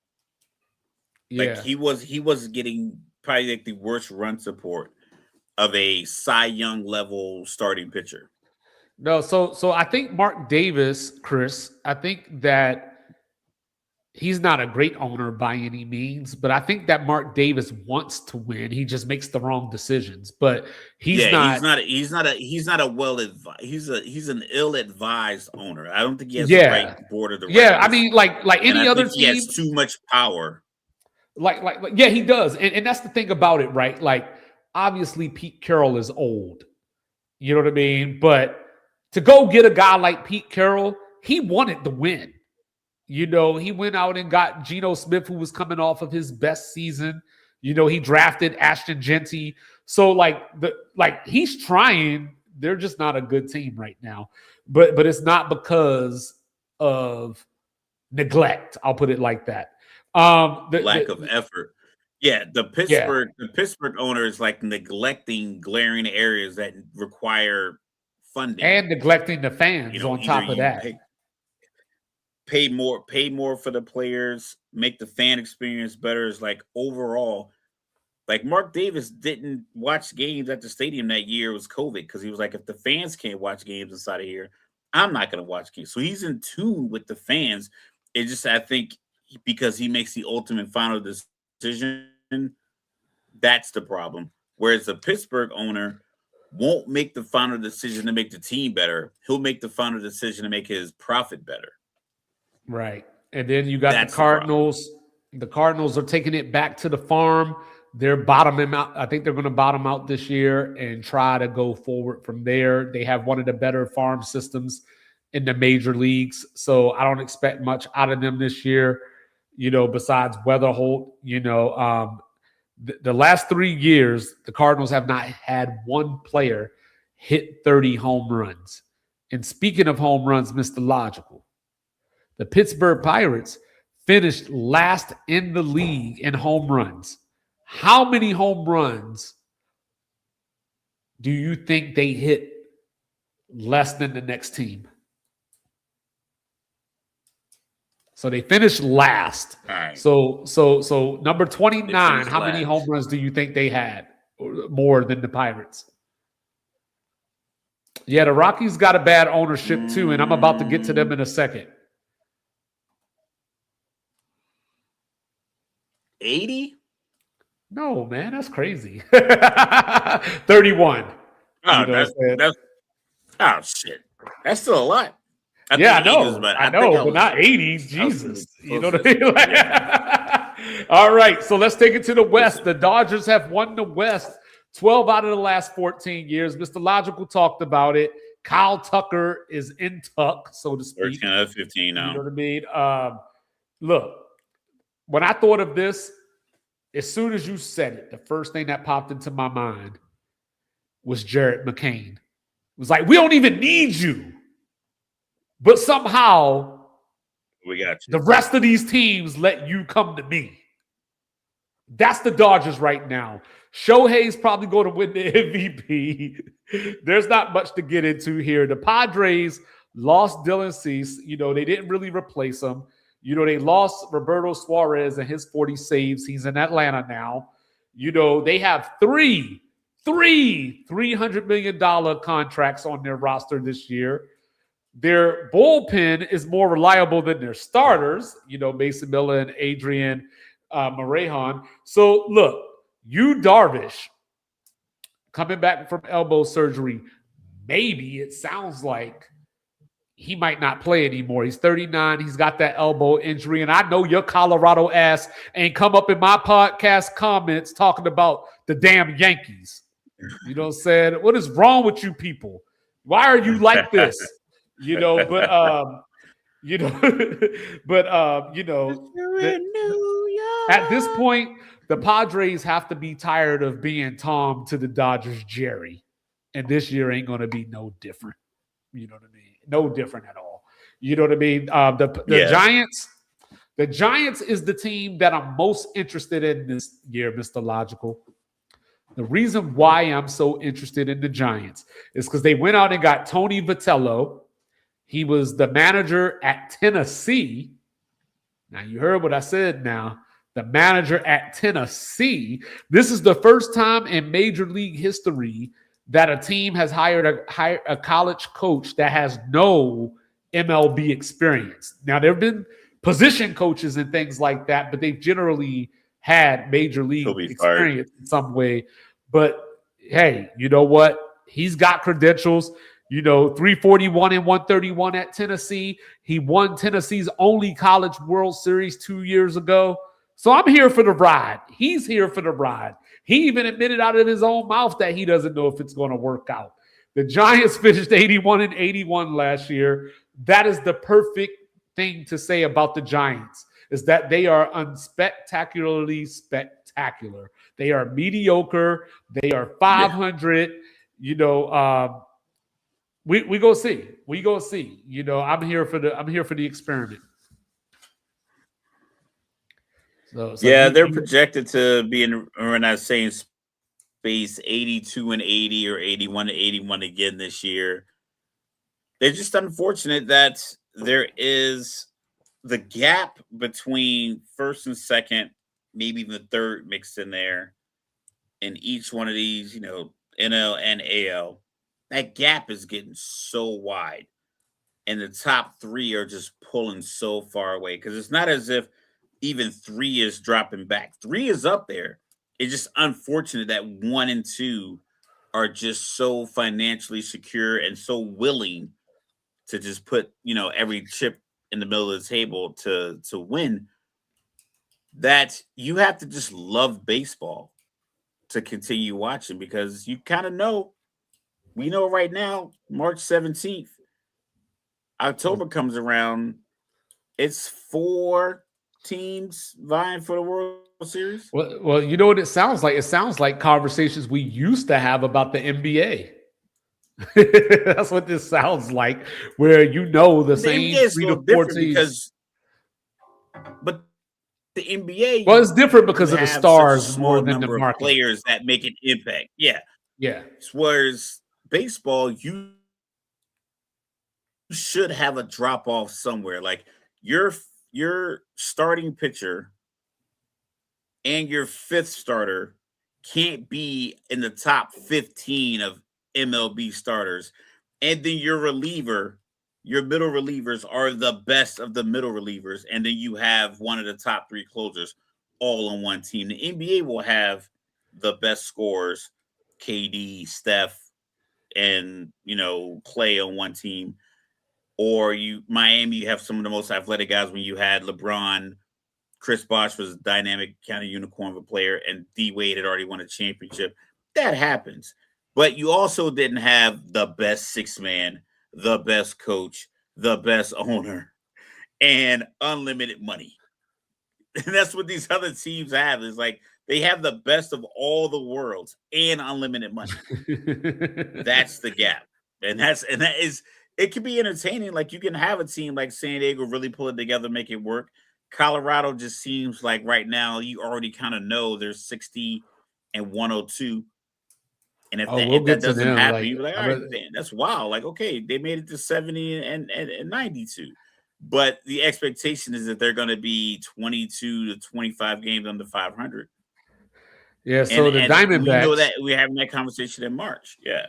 Yeah. Like he was getting probably like the worst run support of a Cy Young level starting pitcher. No, so I think Mark Davis, Chris, I think that he's not a great owner by any means, but I think that Mark Davis wants to win. He just makes the wrong decisions. But he's an ill-advised owner. I don't think he has the right board of the Yeah, I mean, like any other team, he has too much power. Like yeah, he does. And that's the thing about it, right? Like, obviously Pete Carroll is old. You know what I mean? But to go get a guy like Pete Carroll, he wanted to win. He went out and got Geno Smith, who was coming off of his best season. He drafted Ashton Genty. So he's trying. They're just not a good team right now. But it's not because of neglect. I'll put it like that. Lack of effort. Yeah, the Pittsburgh owner is like neglecting glaring areas that require funding and neglecting the fans on top of that. Pay more for the players, make the fan experience better. Is like overall, like Mark Davis didn't watch games at the stadium that year. It was COVID because he was like, if the fans can't watch games inside of here, I'm not going to watch games. So he's in tune with the fans. It just, I think, because he makes the ultimate final decision, that's the problem. Whereas the Pittsburgh owner won't make the final decision to make the team better. He'll make the final decision to make his profit better. Right. And then you got the Cardinals. The Cardinals are taking it back to the farm. They're bottoming out. I think they're going to bottom out this year and try to go forward from there. They have one of the better farm systems in the major leagues. So I don't expect much out of them this year, besides Weatherholt. The last 3 years, the Cardinals have not had one player hit 30 home runs. And speaking of home runs, Mr. Logical, the Pittsburgh Pirates finished last in the league in home runs. How many home runs do you think they hit less than the next team? So they finished last. All right. So number 29, how many last. home runs do you think they had more than the Pirates? Yeah, the Rockies got a bad ownership too, and I'm about to get to them in a second. 80? No, man, that's crazy. 31. Oh, shit. That's still a lot. I know, but not 80s. Jesus. You know what I mean? All right, so let's take it to the West. The Dodgers have won the West 12 out of the last 14 years. Mr. Logical talked about it. Kyle Tucker is in tuck, so to speak. 13 out of 15 now. You know what I mean? Look, when I thought of this, as soon as you said it, the first thing that popped into my mind was Jarrett McCain. It was like, we don't even need you. But somehow, we got you. The rest of these teams let you come to me. That's the Dodgers right now. Shohei's probably going to win the MVP. There's not much to get into here. The Padres lost Dylan Cease. You know, they didn't really replace him. You know, they lost Roberto Suarez and his 40 saves. He's in Atlanta now. You know, they have three $300 million contracts on their roster this year. Their bullpen is more reliable than their starters, you know, Mason Miller and Adrian Morejon. So, look, Yu Darvish coming back from elbow surgery, maybe it sounds like he might not play anymore. He's 39. He's got that elbow injury. And I know your Colorado ass ain't come up in my podcast comments talking about the damn Yankees. You know what I'm saying? What is wrong with you people? Why are you like this? You know, at this point, the Padres have to be tired of being Tom to the Dodgers Jerry. And this year ain't going to be no different. You know what I mean? No different at all. You know what I mean? The Giants is the team that I'm most interested in this year, Mr. Logical. The reason why I'm so interested in the Giants is because they went out and got Tony Vitello. He was the manager at Tennessee. Now, you heard what I said now. The manager at Tennessee. This is the first time in Major League history that a team has hired a college coach that has no MLB experience. Now, there have been position coaches and things like that, but they've generally had Major League experience in some way. But, hey, you know what? He's got credentials. You know, 341 and 131 at Tennessee. He won Tennessee's only College World Series 2 years ago. So I'm here for the ride. He's here for the ride. He even admitted out of his own mouth that he doesn't know if it's going to work out. The Giants finished 81 and 81 last year. That is the perfect thing to say about the Giants, is that they are unspectacularly spectacular. They are mediocre. They are 500. Yeah. You know, we go see. We go see. You know, I'm here for the experiment. So they're projected to be in that same space, 82 and 80 or 81 to 81 again this year. They're just unfortunate that there is the gap between first and second, maybe even the third mixed in there, in each one of these, you know, NL and AL. That gap is getting so wide, and the top three are just pulling so far away, because it's not as if even 3 is dropping back. 3 is up there. It's just unfortunate that 1 and 2 are just so financially secure and so willing to just put, you know, every chip in the middle of the table to win, that you have to just love baseball to continue watching, because you kind of know, we know right now, March 17th, October comes around, it's 4 teams vying for the World Series. Well, you know what it sounds like? It sounds like conversations we used to have about the NBA. That's what this sounds like, where the The NBA same is a 3 to little 4 different teams. but the NBA, Well, it's different you because of the have such a stars more small than the number of market. players that make an impact. Yeah. Yeah. Whereas baseball, you should have a drop off somewhere. Like your starting pitcher and your fifth starter can't be in the top 15 of MLB starters. And then your middle relievers are the best of the middle relievers. And then you have one of the top three closers all on one team. The NBA will have the best scorers, KD, Steph, and Clay on one team. Or Miami, you have some of the most athletic guys when you had LeBron. Chris Bosh was a dynamic kind of unicorn of a player, and D Wade had already won a championship. That happens. But you also didn't have the best six man, the best coach, the best owner, and unlimited money. And that's what these other teams have. Is like they have the best of all the worlds and unlimited money. That's the gap. And that is it can be entertaining. Like you can have a team like San Diego really pull it together, make it work. Colorado just seems like right now you already kind of know there's 60 and 102. And We'll if that get to doesn't them. happen, Like, you're like, all right, man, that's wild. Like, okay, they made it to 70 and 92. But the expectation is that they're going to be 22 to 25 games under 500. yeah, so the And we know Diamondbacks, that we're having that conversation in March. Yeah.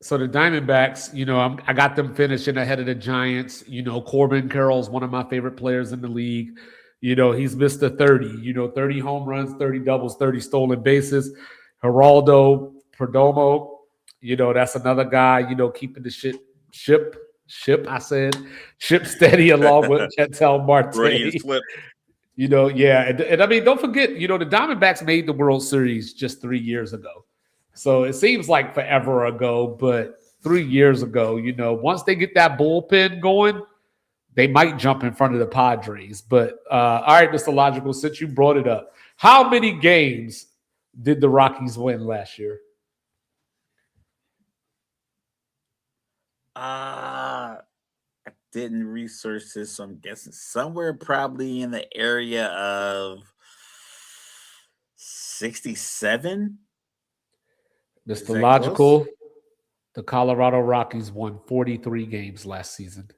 I got them finishing ahead of the Giants. Corbin Carroll's one of my favorite players in the league. He's Mr. 30, 30 home runs, 30 doubles, 30 stolen bases. Geraldo Perdomo, that's another guy, keeping the ship steady along with Chantel Marte. Freudian slip. Yeah. And I mean, don't forget, the Diamondbacks made the World Series just 3 years ago. So it seems like forever ago, but 3 years ago, once they get that bullpen going, they might jump in front of the Padres. But all right, Mr. Logical, since you brought it up, how many games did the Rockies win last year? I didn't research this, so I'm guessing somewhere probably in the area of 67. Mr. Logical, close? The Colorado Rockies won 43 games last season.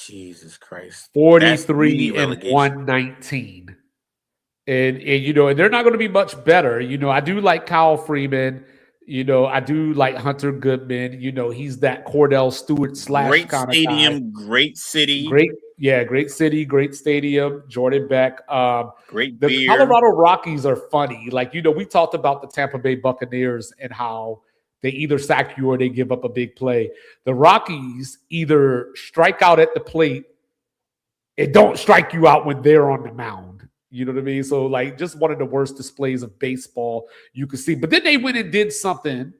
Jesus Christ. 43 and 119. And they're not going to be much better. I do like Kyle Freeman. I do like Hunter Goodman. He's that Cordell Stewart / great kind stadium, of guy. Great city. Great city, great stadium. Jordan Beck. Great the beer. Colorado Rockies are funny. Like, we talked about the Tampa Bay Buccaneers and how they either sack you or they give up a big play. The Rockies either strike out at the plate and don't strike you out when they're on the mound. You know what I mean? So, like, just one of the worst displays of baseball you could see. But then they went and did something,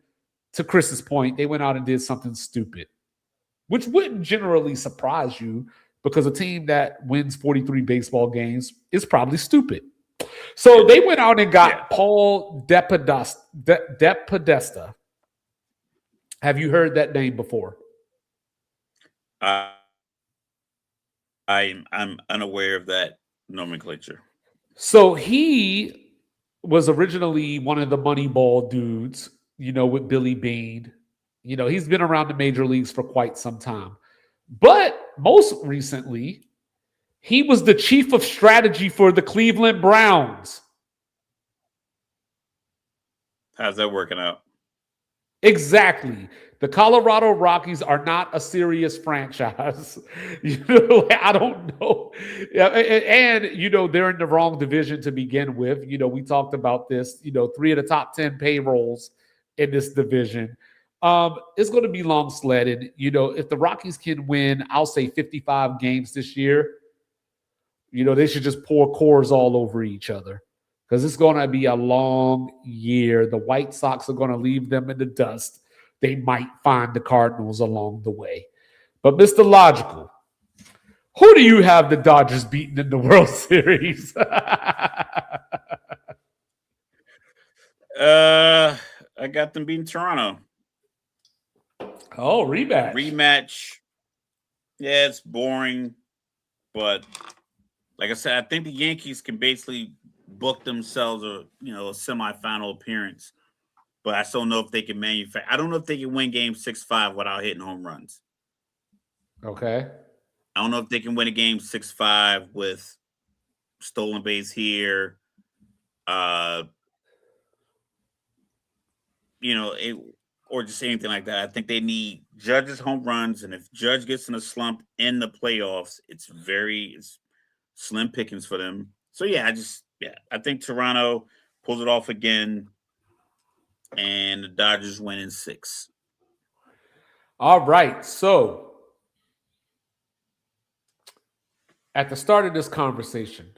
to Chris's point, they went out and did something stupid, which wouldn't generally surprise you because a team that wins 43 baseball games is probably stupid. So they went out and got Paul DePodesta. Have you heard that name before? I'm unaware of that nomenclature. So he was originally one of the Moneyball dudes, with Billy Beane. He's been around the major leagues for quite some time. But most recently, he was the chief of strategy for the Cleveland Browns. How's that working out? Exactly. The Colorado Rockies are not a serious franchise. I don't know. And, they're in the wrong division to begin with. We talked about this, 3 of the top 10 payrolls in this division. It's going to be long sledded. If the Rockies can win, I'll say 55 games this year, they should just pour cores all over each other because it's going to be a long year. The White Sox are going to leave them in the dust. They might find the Cardinals along the way. But Mr. Logical, who do you have the Dodgers beating in the World Series? I got them beating Toronto. Oh, rematch. Rematch. Yeah, it's boring, but like I said, I think the Yankees can basically book themselves a semifinal appearance. But I still don't know if they can manufacture. I don't know if they can win Game 6-5 without hitting home runs. Okay. I don't know if they can win a Game 6-5 with stolen base here. Or just anything like that. I think they need Judge's home runs, and if Judge gets in a slump in the playoffs, it's slim pickings for them. So I think Toronto pulls it off again, and the Dodgers win in 6. All right. So at the start of this conversation,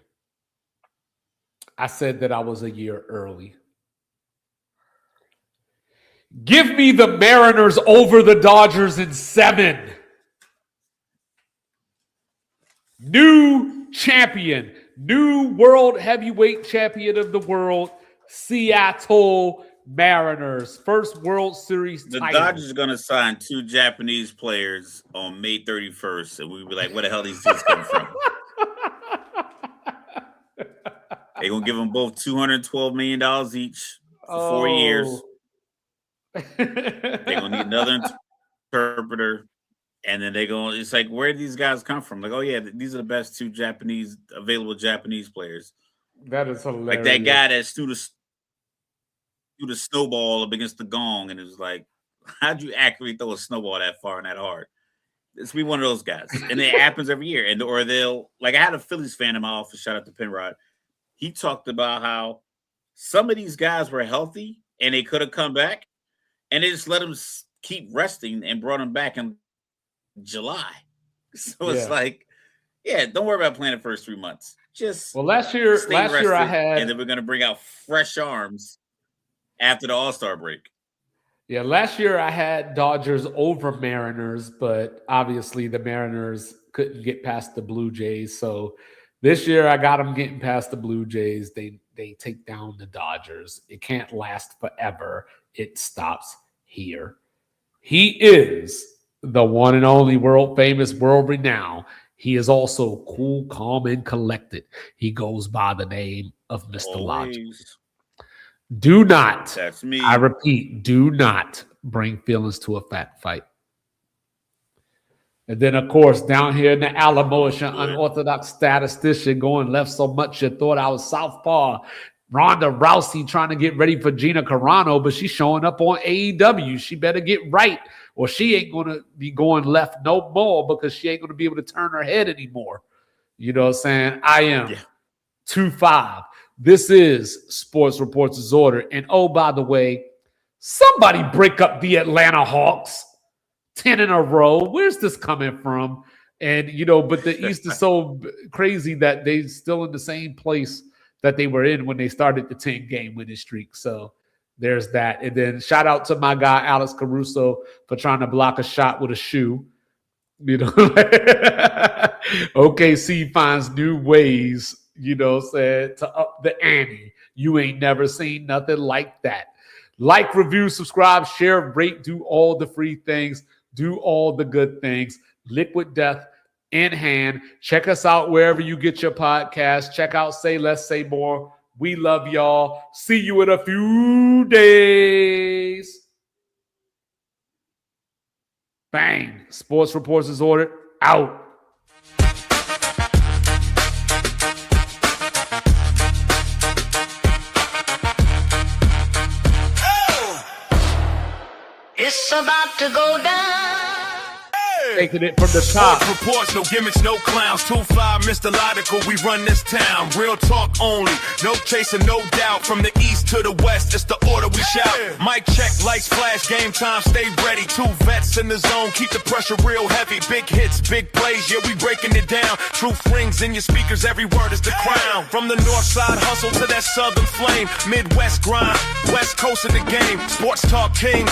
I said that I was a year early. Give me the Mariners over the Dodgers in 7. New champion, new world heavyweight champion of the world, Seattle Mariners. First World Series The title. Dodgers are going to sign 2 Japanese players on May 31st, and we'll be like, where the hell these dudes come from? They're going to give them both $212 million each for 4 years. They're going to need another interpreter. And then it's like, where did these guys come from? Like, oh, yeah, these are the best 2 available Japanese players. That is hilarious. Like that guy that threw the snowball up against the gong, and it was like, how'd you accurately throw a snowball that far and that hard? It's be one of those guys. And it happens every year. Or they'll, like, I had a Phillies fan in my office, shout out to Penrod. He talked about how some of these guys were healthy and they could have come back, and they just let them keep resting and brought them back in July. So it's like, don't worry about playing the first 3 months. Last year I had, and then we're going to bring out fresh arms after the All-Star break. Yeah, last year I had Dodgers over Mariners, but obviously the Mariners couldn't get past the Blue Jays. So this year I got them getting past the Blue Jays. They take down the Dodgers. It can't last forever. It stops here. He is the one and only world famous, world renowned. He is also cool, calm, and collected. He goes by the name of Mr. Logic. Do not, that's me. I repeat, do not bring feelings to a fat fight. And then, of course, down here in the Alamo, it's your unorthodox statistician going left so much you thought I was southpaw. Ronda Rousey trying to get ready for Gina Carano, but she's showing up on AEW. She better get right, or she ain't going to be going left no more, because she ain't going to be able to turn her head anymore. You know what I'm saying? I am 2-5. This is Sports Reports' Order. And oh, by the way, somebody break up the Atlanta Hawks. 10 in a row. Where's this coming from? And, but the East is so crazy that they're still in the same place that they were in when they started the 10-game winning streak. So there's that. And then shout out to my guy, Alex Caruso, for trying to block a shot with a shoe. OKC finds new ways, to up the ante. You ain't never seen nothing like that. Like, review, subscribe, share, rate, do all the free things, do all the good things. Liquid Death in hand. Check us out wherever you get your podcast. Check out Say Less, Say More. We love y'all. See you in a few days. Bang. Sports Reports is ordered. Out. It's about to go down. Taking it from the top. Sports reports, no gimmicks, no clowns. 2-5, Mr. Logical, we run this town. Real talk only, no chasing, no doubt. From the east to the west, it's the order we shout. Mic check, lights flash, game time, stay ready. 2 vets in the zone, keep the pressure real heavy. Big hits, big plays, yeah, we breaking it down. Truth rings in your speakers, every word is the crown. From the north side hustle to that southern flame. Midwest grind, west coast of the game. Sports talk kings.